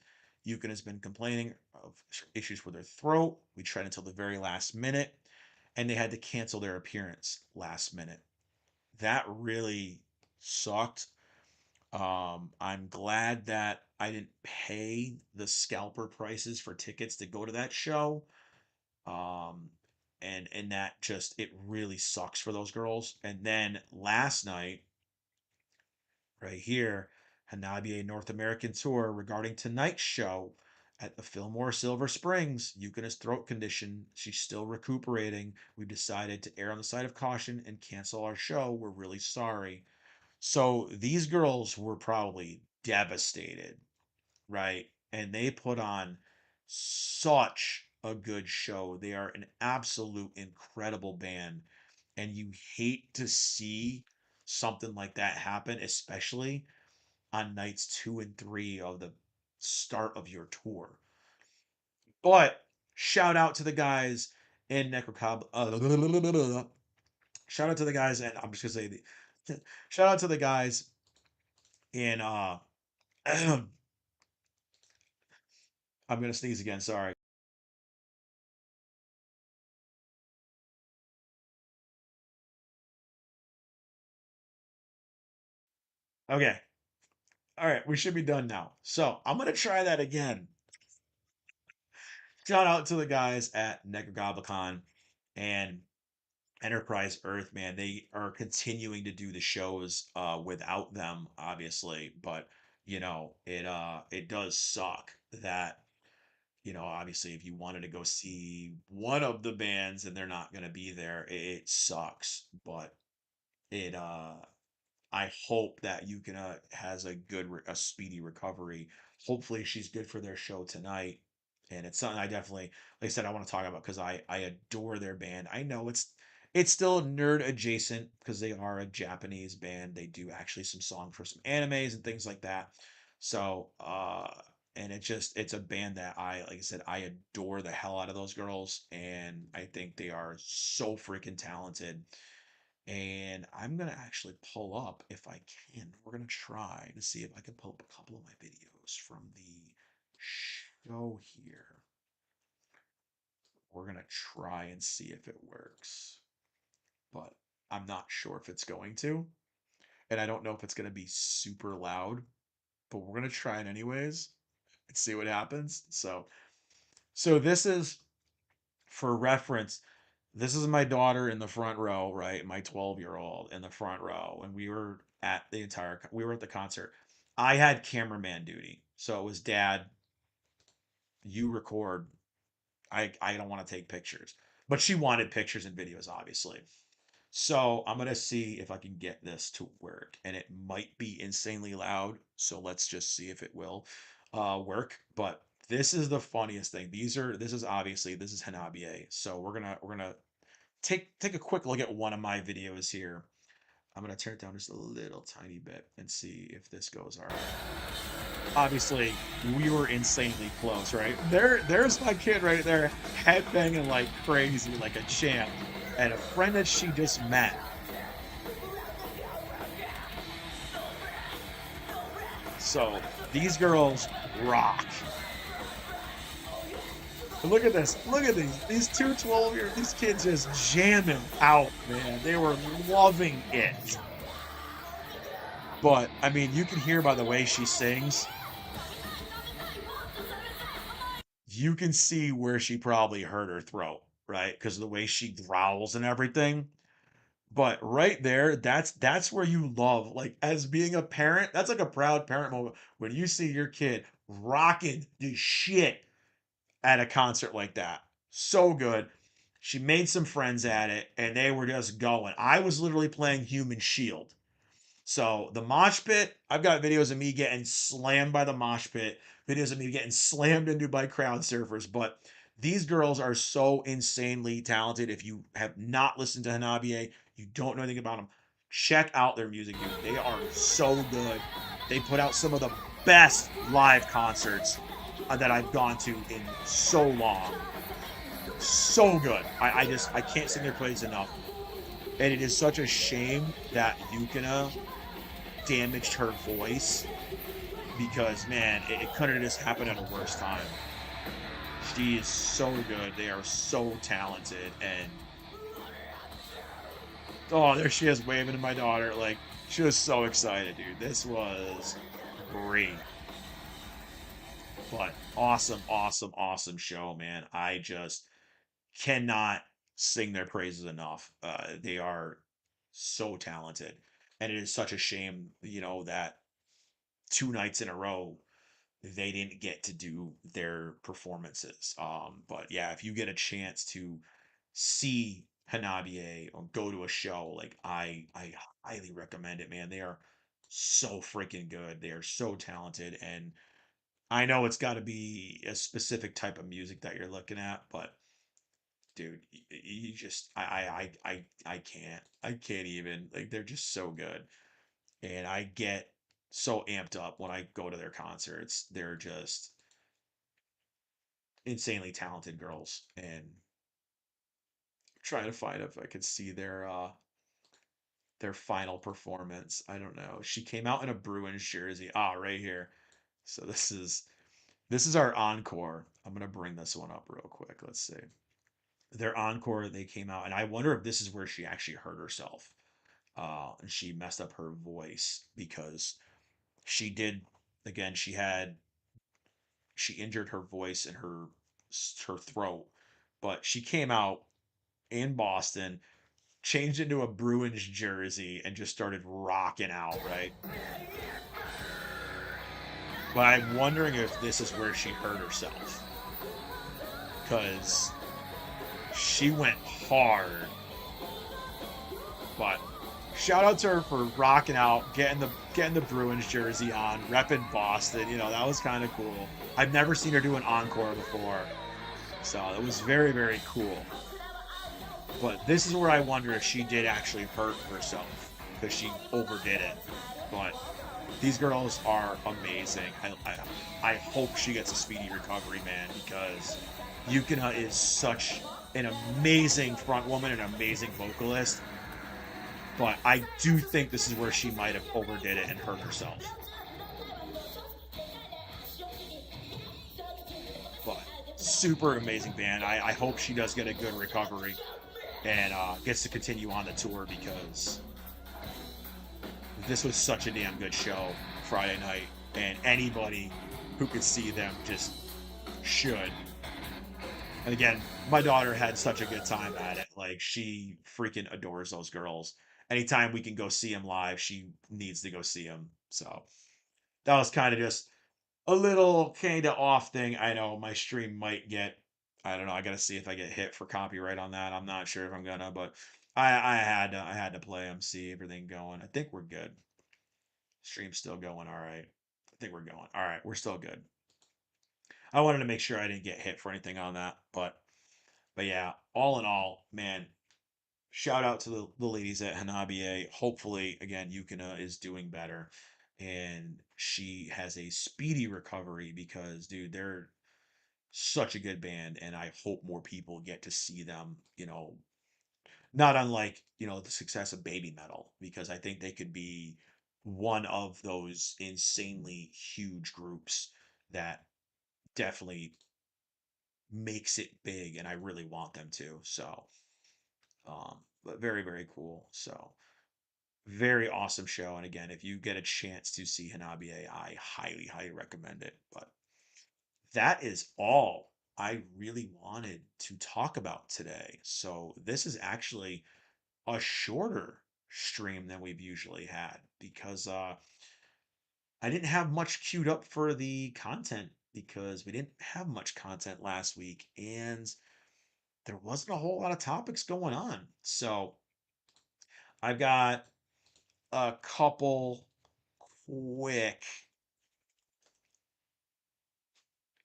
Yukina has been complaining of issues with her throat. We tried until the very last minute, and they had to cancel their appearance last minute. That really sucked. I'm glad that I didn't pay the scalper prices for tickets to go to that show. Um, and that just it really sucks for those girls. And then last night, right here, Hanabie North American tour regarding tonight's show at the Fillmore Silver Springs. Yukina's throat condition. She's still recuperating. We've decided to err on the side of caution and cancel our show. We're really sorry. So these girls were probably devastated, right? And they put on such a good show. They are an absolute incredible band. And you hate to see something like that happen, especially on nights 2 and 3 of the start of your tour. But shout out to the guys in Necrocob. Shout out to the guys, and I'm just gonna say shout out to the guys in I'm gonna sneeze again, sorry. Okay. All right, we should be done now. So I'm gonna try that again. Shout out to the guys at Necrogoblicon and Enterprise Earth, man. They are continuing to do the shows without them, obviously, but it does suck that, obviously if you wanted to go see one of the bands and they're not gonna be there, it sucks. But it I hope that Yukina has a speedy recovery. Hopefully she's good for their show tonight. And it's something I definitely, like I said, I want to talk about because I adore their band. I know it's still nerd adjacent because they are a Japanese band. They do actually some songs for some animes and things like that. So and it's a band that like I said, I adore the hell out of those girls, and I think they are so freaking talented. And I'm gonna actually pull up if I can. We're gonna try to see if I can pull up a couple of my videos from the show here. We're gonna try and see if it works, but I'm not sure if it's going to, and I don't know if it's gonna be super loud, but we're gonna try it anyways and see what happens. So this is for reference. This is my daughter in the front row, right? My 12-year-old in the front row. And we were at the concert. I had cameraman duty. So it was dad, you record. I don't want to take pictures. But she wanted pictures and videos, obviously. So I'm gonna see if I can get this to work. And it might be insanely loud. So let's just see if it will work. But this is the funniest thing. This is Hanabie. So we're gonna take a quick look at one of my videos here. I'm gonna turn it down just a little tiny bit and see if this goes all right. Obviously, we were insanely close, right? There's my kid right there, headbanging like crazy, like a champ, and a friend that she just met. So these girls rock. Look at this. Look at these two 12-year, these kids just jamming out, man. They were loving it. But I mean, you can hear by the way she sings, you can see where she probably hurt her throat, right? Because of the way she growls and everything. But right there, that's where you love, like as being a parent, that's like a proud parent moment when you see your kid rocking the shit at a concert like that. So good. She made some friends at it and they were just going. I was literally playing Human Shield. So the mosh pit, I've got videos of me getting slammed by the mosh pit, videos of me getting slammed into by crowd surfers. But these girls are so insanely talented. If you have not listened to Hanabie, you don't know anything about them, check out their music, dude. They are so good. They put out some of the best live concerts that I've gone to in so long. So good. I can't sing their praise enough. And it is such a shame that Yukina damaged her voice because man, it couldn't have just happened at a worse time. She is so good. They are so talented, and oh, there she is waving to my daughter. Like she was so excited, dude. This was great, but awesome, awesome, awesome show, man. I just cannot sing their praises enough. They are so talented, and it is such a shame, that 2 nights in a row they didn't get to do their performances. But yeah, if you get a chance to see Hanabie or go to a show, like I highly recommend it, man. They are so freaking good. They are so talented, and I know it's got to be a specific type of music that you're looking at, but dude, you just I can't even, like, they're just so good, and I get so amped up when I go to their concerts. They're just insanely talented girls, and trying to find if I could see their final performance. I don't know. She came out in a Bruins jersey. Ah, right here. So this is our encore. I'm gonna bring this one up real quick. Let's see. Their encore, they came out, and I wonder if this is where she actually hurt herself. And she messed up her voice because she did, again, she injured her voice and her throat, but she came out in Boston, changed into a Bruins jersey, and just started rocking out, right? But I'm wondering if this is where she hurt herself because she went hard. But shout out to her for rocking out, getting the Bruins jersey on, repping Boston. That was kind of cool. I've never seen her do an encore before, so it was very, very cool. But this is where I wonder if she did actually hurt herself because she overdid it. But these girls are amazing. I hope she gets a speedy recovery, man, because Yukina is such an amazing front woman, an amazing vocalist. But I do think this is where she might have overdid it and hurt herself. But super amazing band. I hope she does get a good recovery and gets to continue on the tour because this was such a damn good show Friday night, and anybody who could see them just should. And again, my daughter had such a good time at it. Like, she freaking adores those girls. Anytime we can go see them live, she needs to go see them. So that was kind of just a little kind of off thing. I know my stream might get, I don't know. I got to see if I get hit for copyright on that. I'm not sure if I'm gonna, but I had to play them, see everything going. I think we're good. Stream's still going all right. I think we're going all right. We're still good. I wanted to make sure I didn't get hit for anything on that, but yeah, all in all, man, shout out to the ladies at Hanabie. Hopefully, again, Yukina is doing better and she has a speedy recovery because, dude, they're such a good band, and I hope more people get to see them, not unlike, the success of Baby Metal, because I think they could be one of those insanely huge groups that definitely makes it big, and I really want them to. So, but very, very cool. So, Very awesome show. And again, if you get a chance to see Hanabie, I highly, highly recommend it. But that is all I really wanted to talk about today. So this is actually a shorter stream than we've usually had because I didn't have much queued up for the content because we didn't have much content last week and there wasn't a whole lot of topics going on. So I've got a couple quick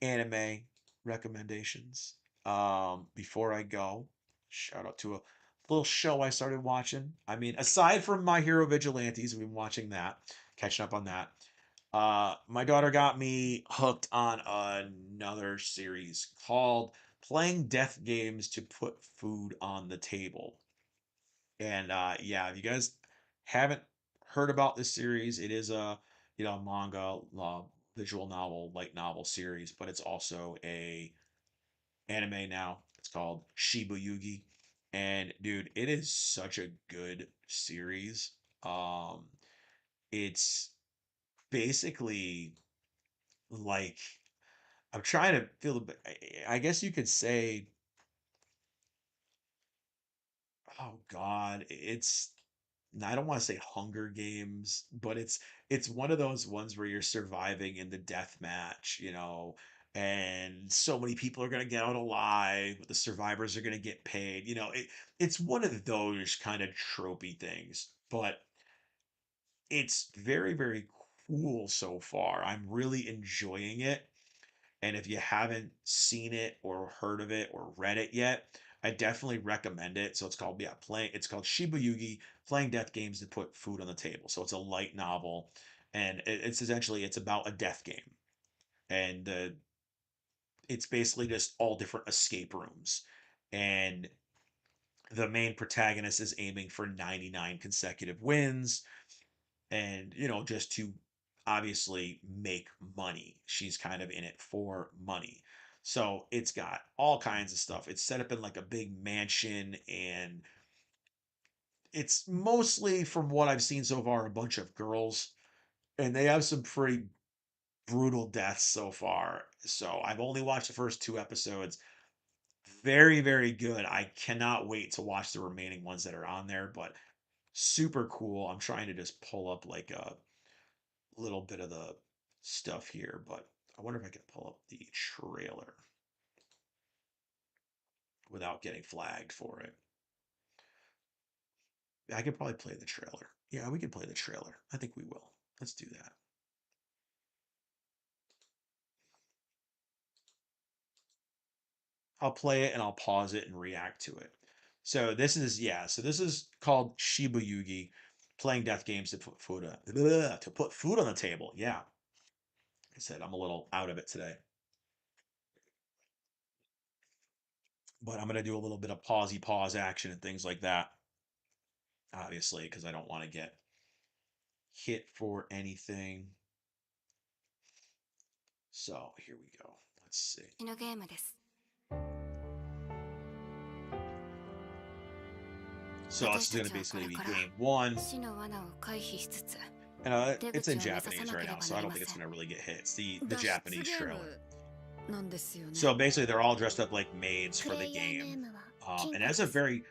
anime recommendations. Before I go, shout out to a little show I started watching. I mean, aside from My Hero Vigilantes, we've been watching that, catching up on that. My daughter got me hooked on another series called Playing Death Games to Put Food on the Table. And yeah, if you guys haven't heard about this series, it is a manga, visual novel, light novel series, but it's also a anime now. It's called Shiba Yugi, and dude, it is such a good series. Um, it's basically like I'm trying to feel. I guess you could say, oh God, it's I don't want to say Hunger Games, but it's one of those ones where you're surviving in the death match, and so many people are gonna get out alive, but the survivors are gonna get paid. It's one of those kind of tropey things, but it's very, very cool so far. I'm really enjoying it. And if you haven't seen it or heard of it or read it yet, I definitely recommend it. So it's called Shiba Yugi, playing death games to put food on the table. So it's a light novel, and it's about a death game, and it's basically just all different escape rooms, and the main protagonist is aiming for 99 consecutive wins, and just to obviously make money. She's kind of in it for money. So it's got all kinds of stuff. It's set up in like a big mansion, and it's mostly, from what I've seen so far, a bunch of girls, and they have some pretty brutal deaths so far. So I've only watched the first two episodes. Very, very good. I cannot wait to watch the remaining ones that are on there, but super cool. I'm trying to just pull up like a little bit of the stuff here, but I wonder if I can pull up the trailer without getting flagged for it. I could probably play the trailer. Yeah, we can play the trailer. I think we will. Let's do that. I'll play it and I'll pause it and react to it. So this is called Shiba Yugi, playing death games to put food on the table. Yeah. Like I said, I'm a little out of it today, but I'm gonna do a little bit of pause action and things like that, obviously, because I don't want to get hit for anything. So here we go. Let's see. So this is going to basically be game one. And it's in Japanese right now, so I don't think it's going to really get hit. It's the Japanese trailer. So basically, they're all dressed up like maids for the game. And it has a very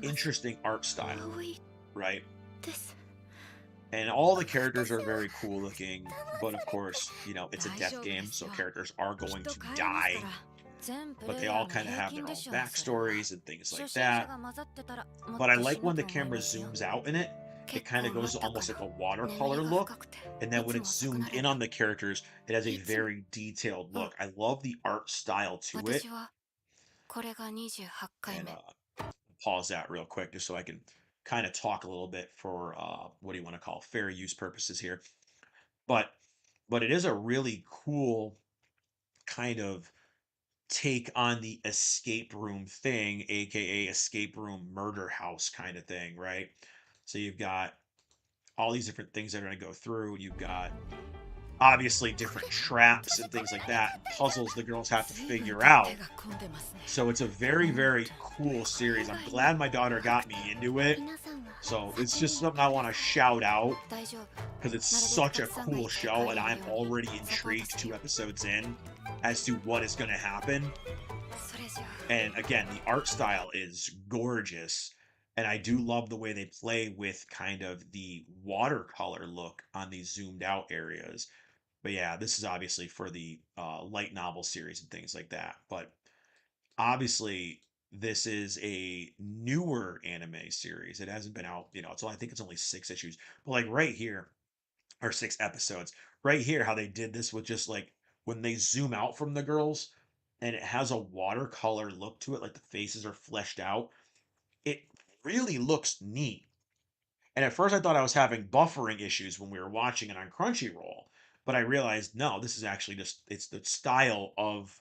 interesting art style, right? And all the characters are very cool looking, but of course, it's a death game, so characters are going to die. But they all kind of have their own backstories and things like that. But I like when the camera zooms out in it. It kind of goes almost like a watercolor look. And then when it's zoomed in on the characters, it has a very detailed look. I love the art style to it. And pause that real quick just so I can kind of talk a little bit for what do you want to call fair use purposes here. But it is a really cool kind of take on the escape room thing, aka escape room murder house kind of thing, right? So you've got all these different things that are going to go through. You've got obviously different traps and things like that, and puzzles the girls have to figure out. So it's a very, very cool series. I'm glad my daughter got me into it. So it's just something I want to shout out because it's such a cool show, and I'm already intrigued 2 episodes in as to what is going to happen. And again, the art style is gorgeous. And I do love the way they play with kind of the watercolor look on these zoomed out areas. But yeah, this is obviously for the light novel series and things like that. But obviously, this is a newer anime series. It hasn't been out, so I think it's only 6 issues. But like right here, or 6 episodes, right here, how they did this with just like when they zoom out from the girls and it has a watercolor look to it, like the faces are fleshed out. It really looks neat. And at first I thought I was having buffering issues when we were watching it on Crunchyroll, but I realized no, this is actually just it's the style of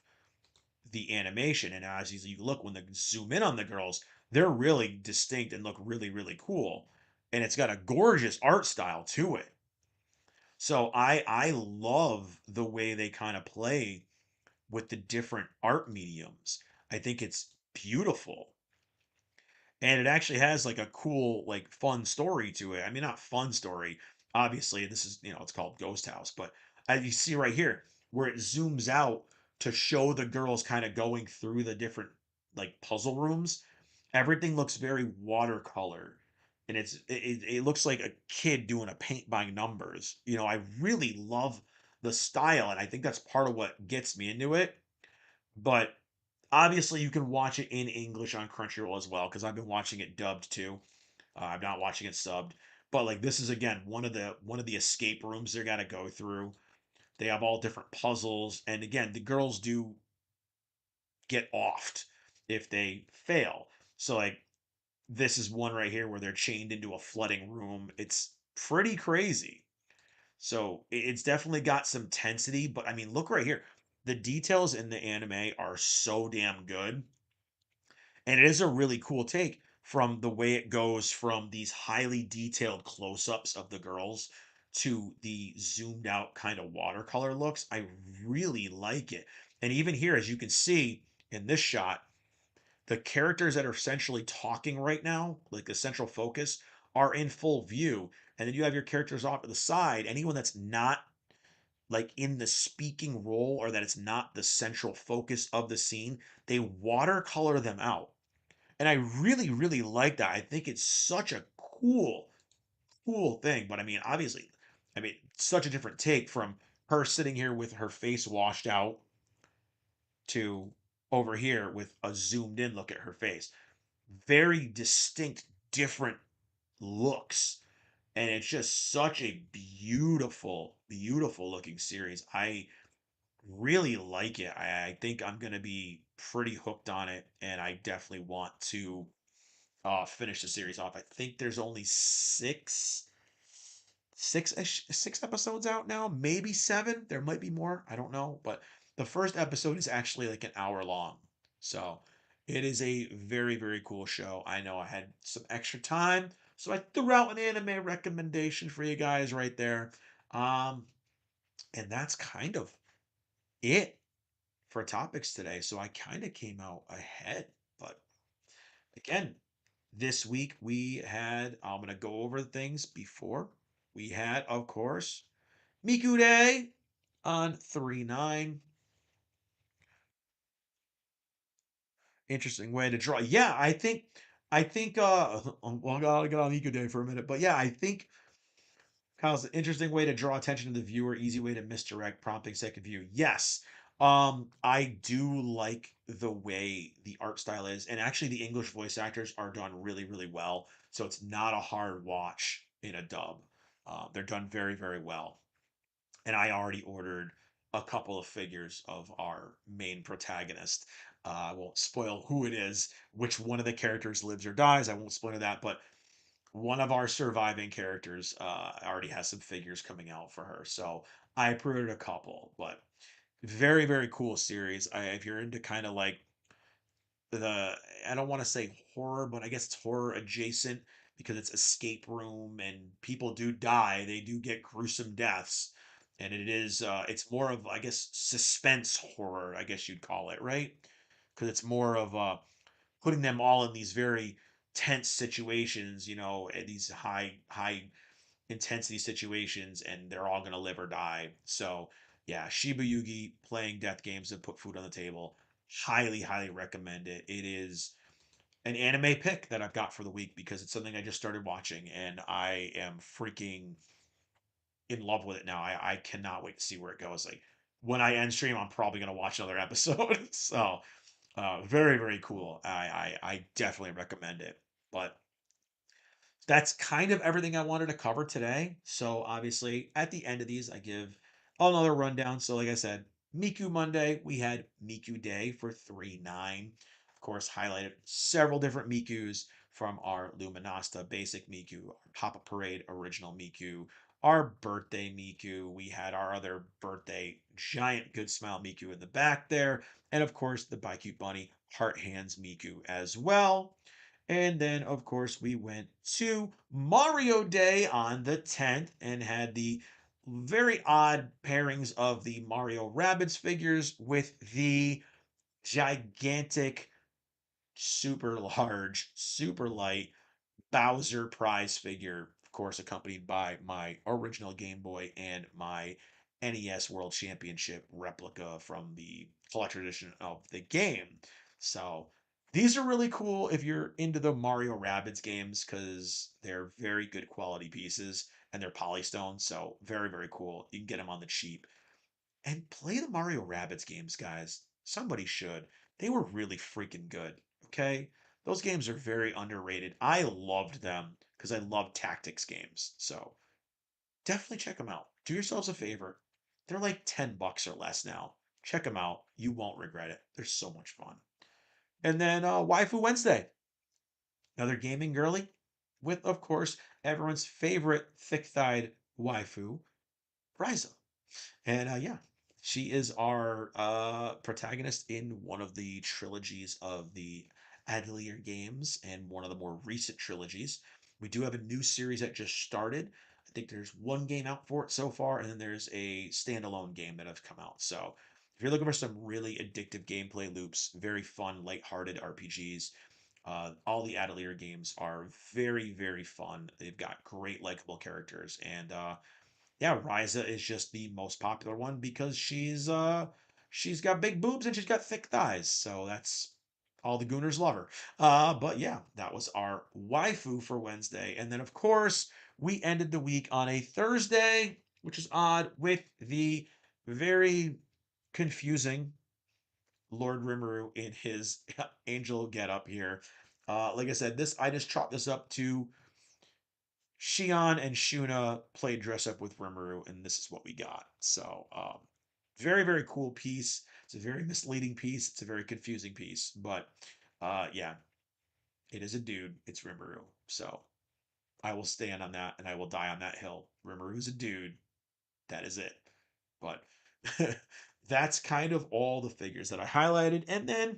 the animation. And as you look when they zoom in on the girls, they're really distinct and look really, really cool. And it's got a gorgeous art style to it. So I love the way they kind of play with the different art mediums. I think it's beautiful. And it actually has like a cool, like fun story to it. I mean, not fun story. Obviously, this is, it's called Ghost House, but as you see right here, where it zooms out to show the girls kind of going through the different like puzzle rooms, everything looks very watercolor. And it looks like a kid doing a paint by numbers. I really love the style, and I think that's part of what gets me into it. But obviously, you can watch it in English on Crunchyroll as well because I've been watching it dubbed too. I'm not watching it subbed. But like this is again one of the escape rooms they got to go through. They have all different puzzles, and again, the girls do get offed if they fail. So like this is one right here where they're chained into a flooding room. It's pretty crazy. So it's definitely got some tensity, but I mean, look right here. The details in the anime are so damn good. And it is a really cool take from the way it goes from these highly detailed close-ups of the girls to the zoomed out kind of watercolor looks. I really like it. And even here, as you can see in this shot, the characters that are essentially talking right now, like the central focus, are in full view. And then you have your characters off to the side. Anyone that's not like in the speaking role or that it's not the central focus of the scene, they watercolor them out. And I really, really like that. I think it's such a cool thing. But I mean, obviously, such a different take from her sitting here with her face washed out to over here with a zoomed in look at her face. Very distinct, different looks. And it's just such a beautiful, beautiful looking series. I really like it. I think I'm going to be pretty hooked on it. And I definitely want to finish the series off. I think there's only six episodes out now, maybe seven. There might be more. I don't know, but the first episode is actually like an hour long, so it is a very very cool show. I know I had some extra time, so I threw out an anime recommendation for you guys right there, um, and that's kind of it for topics today. So I kind of came out ahead, but again, this week we had, I'm going to go over things before. We had, of course, Miku Day on 3/9. Interesting way to draw. Yeah, I think well, I gotta get on Miku Day for a minute, but yeah, I think Kyle's an interesting way to draw attention to the viewer, easy way to misdirect, prompting second view. Yes. I do like the way the art style is, and actually the English voice actors are done really, really well. So it's not a hard watch in a dub. They're done very, very well. And I already ordered a couple of figures of our main protagonist. I won't spoil who it is, which one of the characters lives or dies. I won't spoil that, but one of our surviving characters already has some figures coming out for her. So I pre-ordered a couple, but very, very cool series. If you're into kind of like the, I don't want to say horror, but I guess it's horror adjacent because it's escape room and people do die. They do get gruesome deaths. and it's more of, I guess, suspense horror, I guess you'd call it, right? Because it's more of putting them all in these very tense situations, at these high intensity situations, and they're all gonna live or die. So yeah, Shiba Yugi playing death games and put food on the table. Highly, highly recommend it. It is an anime pick that I've got for the week because it's something I just started watching and I am freaking in love with it now. I cannot wait to see where it goes. Like when I end stream, I'm probably gonna watch another episode. So very, very cool. I definitely recommend it. But that's kind of everything I wanted to cover today. So obviously, at the end of these, I give another rundown. So like I said, Miku Monday, we had Miku Day for 3-9. Of course, highlighted several different Mikus from our Luminasta basic Miku, our Papa Parade original Miku, our birthday Miku. We had our other birthday giant good smile Miku in the back there. And of course, the Baiku Bunny Heart Hands Miku as well. And then, of course, we went to Mario Day on the 10th and had the very odd pairings of the Mario Rabbids figures with the gigantic, super large, super light Bowser prize figure, of course, accompanied by my original Game Boy and my NES World Championship replica from the collector edition of the game. So these are really cool if you're into the Mario Rabbids games because they're very good quality pieces and they're polystone. So very, very cool. You can get them on the cheap. And play the Mario Rabbids games, guys. Somebody should. They were really freaking good. Okay? Those games are very underrated. I loved them because I love tactics games. So definitely check them out. Do yourselves a favor. They're like $10 or less now. Check them out. You won't regret it. They're so much fun. And then Waifu Wednesday. Another gaming girly with, of course, everyone's favorite thick-thighed waifu, Ryza. And yeah, she is our protagonist in one of the trilogies of the Atelier games and one of the more recent trilogies. We do have a new series that just started. I think there's one game out for it so far, and then there's a standalone game that have come out. So if you're looking for some really addictive gameplay loops, very fun, lighthearted RPGs, all the Atelier games are very, very fun. They've got great likable characters, and yeah, Ryza is just the most popular one because she's got big boobs and she's got thick thighs. So that's all the Gooners love her. But yeah, that was our waifu for Wednesday. And then of course, we ended the week on a Thursday, which is odd, with the very confusing Lord Rimuru in his angel getup here. Like I said, this I just chalked this up to Shion and Shuna played dress up with Rimuru, and this is what we got. So, very, very cool piece. It's a very misleading piece. It's a very confusing piece, but yeah, it is a dude. It's Rimuru. So, I will stand on that and I will die on that hill. Rimuru's a dude. That is it. But that's kind of all the figures that I highlighted. And then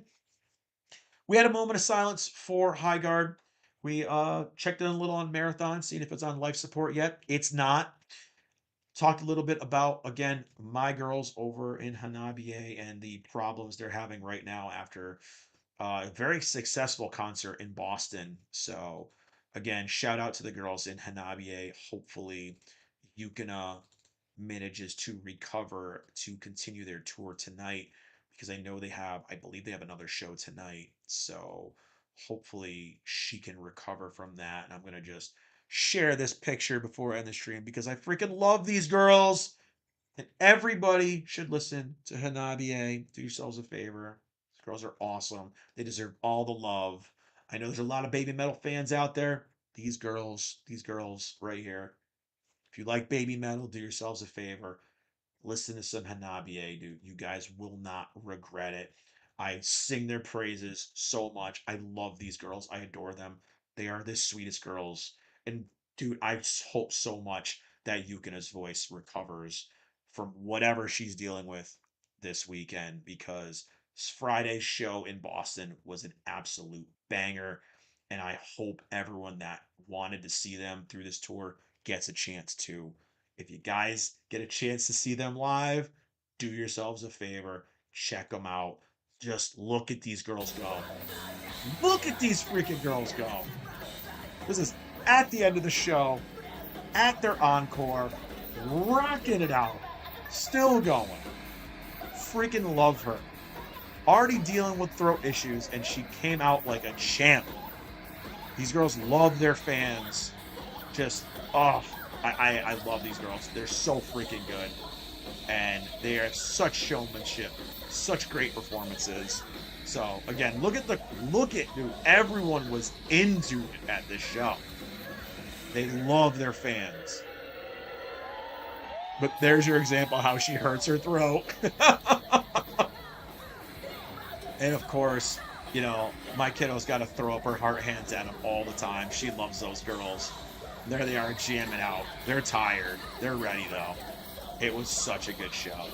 we had a moment of silence for Highguard. We checked in a little on Marathon, seeing if it's on life support yet. It's not. Talked a little bit about, again, my girls over in Hanabie and the problems they're having right now after a very successful concert in Boston. So, again, shout out to the girls in Hanabie. Hopefully, Yukina manages to recover to continue their tour tonight because I believe they have another show tonight. So, hopefully, she can recover from that. And I'm going to just share this picture before I end the stream because I freaking love these girls. And everybody should listen to Hanabie. Do yourselves a favor. These girls are awesome. They deserve all the love. I know there's a lot of baby metal fans out there. These girls right here. If you like baby metal, do yourselves a favor. Listen to some Hanabie, dude. You guys will not regret it. I sing their praises so much. I love these girls. I adore them. They are the sweetest girls. And dude, I hope so much that Yukina's voice recovers from whatever she's dealing with this weekend because Friday's show in Boston was an absolute banger. And I hope everyone that wanted to see them through this tour gets a chance to. if you guys get a chance to see them live, do yourselves a favor, check them out. Just look at these girls go. Look at these freaking girls go. This is at the end of the show, at their encore, rocking it out, still going. Freaking love her. Already dealing with throat issues, and she came out like a champ. These girls love their fans. Just, oh, I love these girls. They're so freaking good. And they are such showmanship, such great performances. So again, look at dude, everyone was into it at this show. They love their fans. But there's your example how she hurts her throat. And of course, my kiddo's got to throw up her heart hands at him all the time. She loves those girls. There they are jamming out. They're tired. They're ready though. It was such a good show.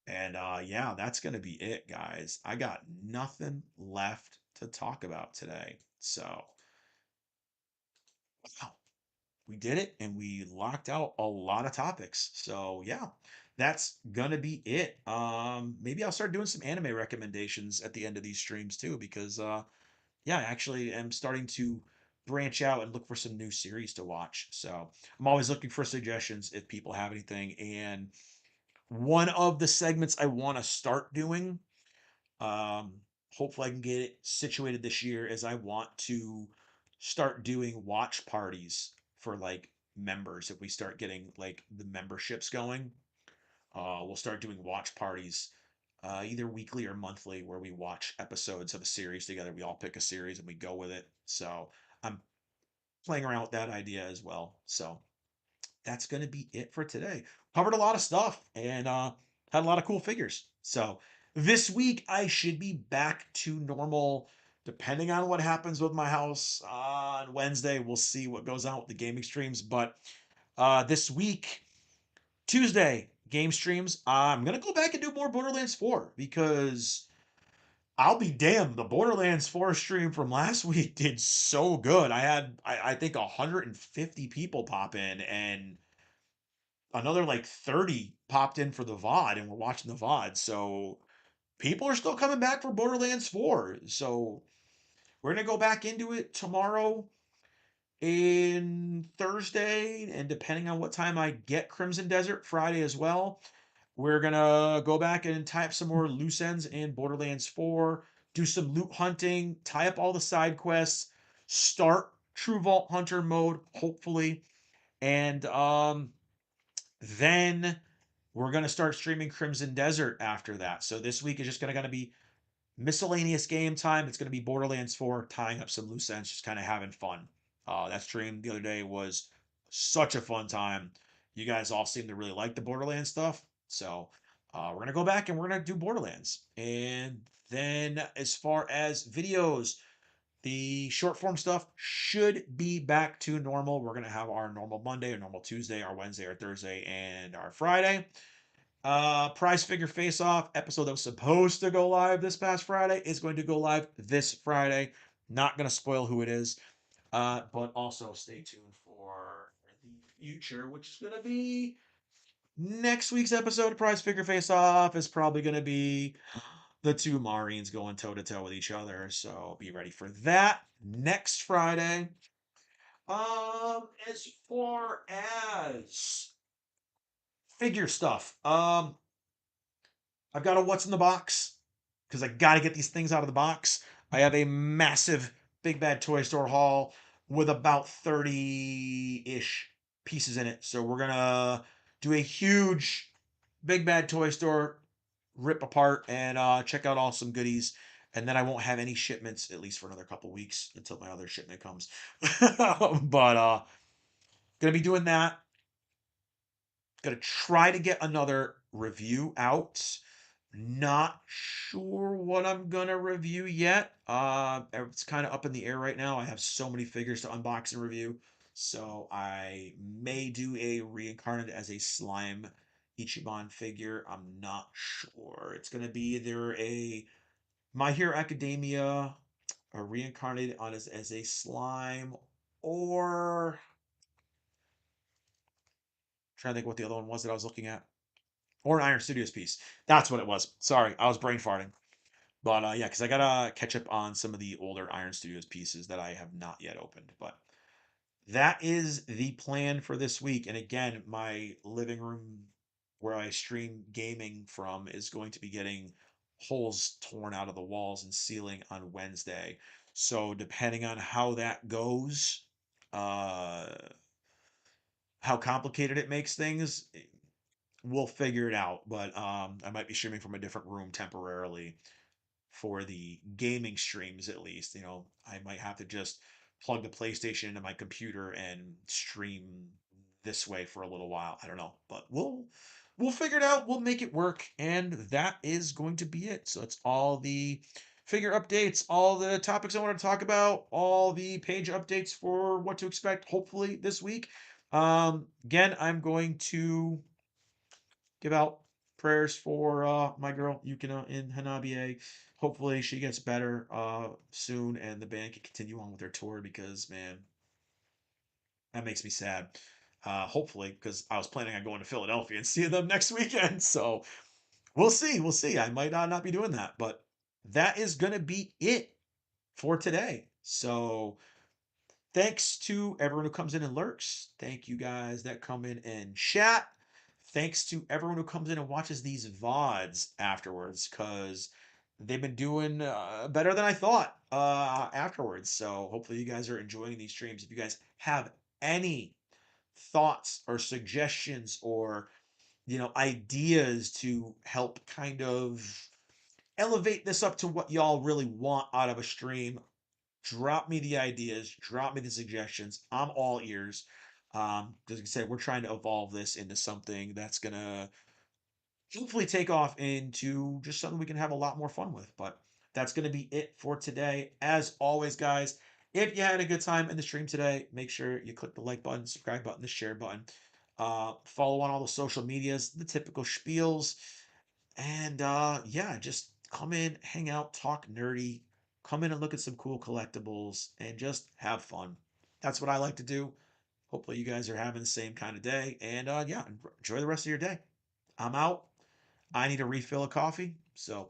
And yeah, that's going to be it, guys. I got nothing left to talk about today. So, wow, we did it and we locked out a lot of topics. So, yeah, that's going to be it. Maybe I'll start doing some anime recommendations at the end of these streams too, because yeah, I actually am starting to branch out and look for some new series to watch. So, I'm always looking for suggestions if people have anything. And one of the segments I want to start doing, um, hopefully I can get it situated this year, is I want to start doing watch parties for like members. If we start getting like the memberships going, we'll start doing watch parties, either weekly or monthly, where we watch episodes of a series together. We all pick a series and we go with it. So I'm playing around with that idea as well. So that's going to be it for today. Covered a lot of stuff and had a lot of cool figures. So this week I should be back to normal, depending on what happens with my house on Wednesday. We'll see what goes on with the gaming streams. But this week, Tuesday, game streams, I'm going to go back and do more Borderlands 4 because I'll be damned. The Borderlands 4 stream from last week did so good. I had, I think, 150 people pop in, and another like 30 popped in for the VOD and we're watching the VOD. So people are still coming back for Borderlands 4. So we're going to go back into it tomorrow and Thursday. And depending on what time I get Crimson Desert, Friday as well, we're going to go back and tie up some more loose ends in Borderlands 4, do some loot hunting, tie up all the side quests, start True Vault Hunter mode, hopefully. And then we're going to start streaming Crimson Desert after that. So this week is just going to be miscellaneous game time. It's going to be Borderlands 4, tying up some loose ends, just kind of having fun. That stream the other day was such a fun time. You guys all seem to really like the Borderlands stuff. So we're going to go back and we're going to do Borderlands. And then as far as videos, the short form stuff should be back to normal. We're going to have our normal Monday, our normal Tuesday, our Wednesday, our Thursday, and our Friday. Prize figure face off episode that was supposed to go live this past Friday is going to go live this Friday. Not going to spoil who it is, but also stay tuned for the future, which is going to be next week's episode of Prize Figure Face Off. Is probably going to be the two Marines going toe to toe with each other. So be ready for that next Friday. As far as figure stuff, I've got a what's in the box because I got to get these things out of the box. I have a massive Big Bad Toy Store haul with about 30-ish pieces in it. So we're going to do a huge Big Bad Toy Store rip apart and check out all some goodies. And then I won't have any shipments, at least for another couple weeks until my other shipment comes. But going to be doing that. Going to try to get another review out. Not sure what I'm gonna review yet. It's kind of up in the air right now. I have so many figures to unbox and review, so I may do a reincarnated as a slime Ichiban figure. I'm not sure. It's gonna be either a My Hero Academia, a reincarnated on as a slime, or trying to think what the other one was that I was looking at. Or an Iron Studios piece. That's what it was. Sorry, I was brain farting. But yeah, because I gotta catch up on some of the older Iron Studios pieces that I have not yet opened. But that is the plan for this week. And again, my living room where I stream gaming from is going to be getting holes torn out of the walls and ceiling on Wednesday. So depending on how that goes, uh, how complicated it makes things, we'll figure it out. But I might be streaming from a different room temporarily for the gaming streams at least. I might have to just plug the PlayStation into my computer and stream this way for a little while. I don't know, but we'll figure it out. We'll make it work, and that is going to be it. So it's all the figure updates, all the topics I want to talk about, all the page updates for what to expect hopefully this week. Again, I'm going to give out prayers for my girl Yukina in Hanabie. Hopefully she gets better soon and the band can continue on with their tour because man, that makes me sad. Hopefully, because I was planning on going to Philadelphia and seeing them next weekend. So we'll see. We'll see. I might not be doing that, but that is gonna be it for today. So thanks to everyone who comes in and lurks. Thank you guys that come in and chat. Thanks to everyone who comes in and watches these VODs afterwards, because they've been doing better than I thought afterwards. So hopefully you guys are enjoying these streams. If you guys have any thoughts or suggestions or ideas to help kind of elevate this up to what y'all really want out of a stream, drop me the ideas, drop me the suggestions. I'm all ears. Like I said, we're trying to evolve this into something that's gonna hopefully take off into just something we can have a lot more fun with. But that's gonna be it for today. As always, guys, if you had a good time in the stream today, make sure you click the like button, subscribe button, the share button. Follow on all the social medias, the typical spiels. And yeah, just come in, hang out, talk nerdy, come in and look at some cool collectibles and just have fun. That's what I like to do. Hopefully you guys are having the same kind of day. And yeah, enjoy the rest of your day. I'm out. I need a refill of coffee. So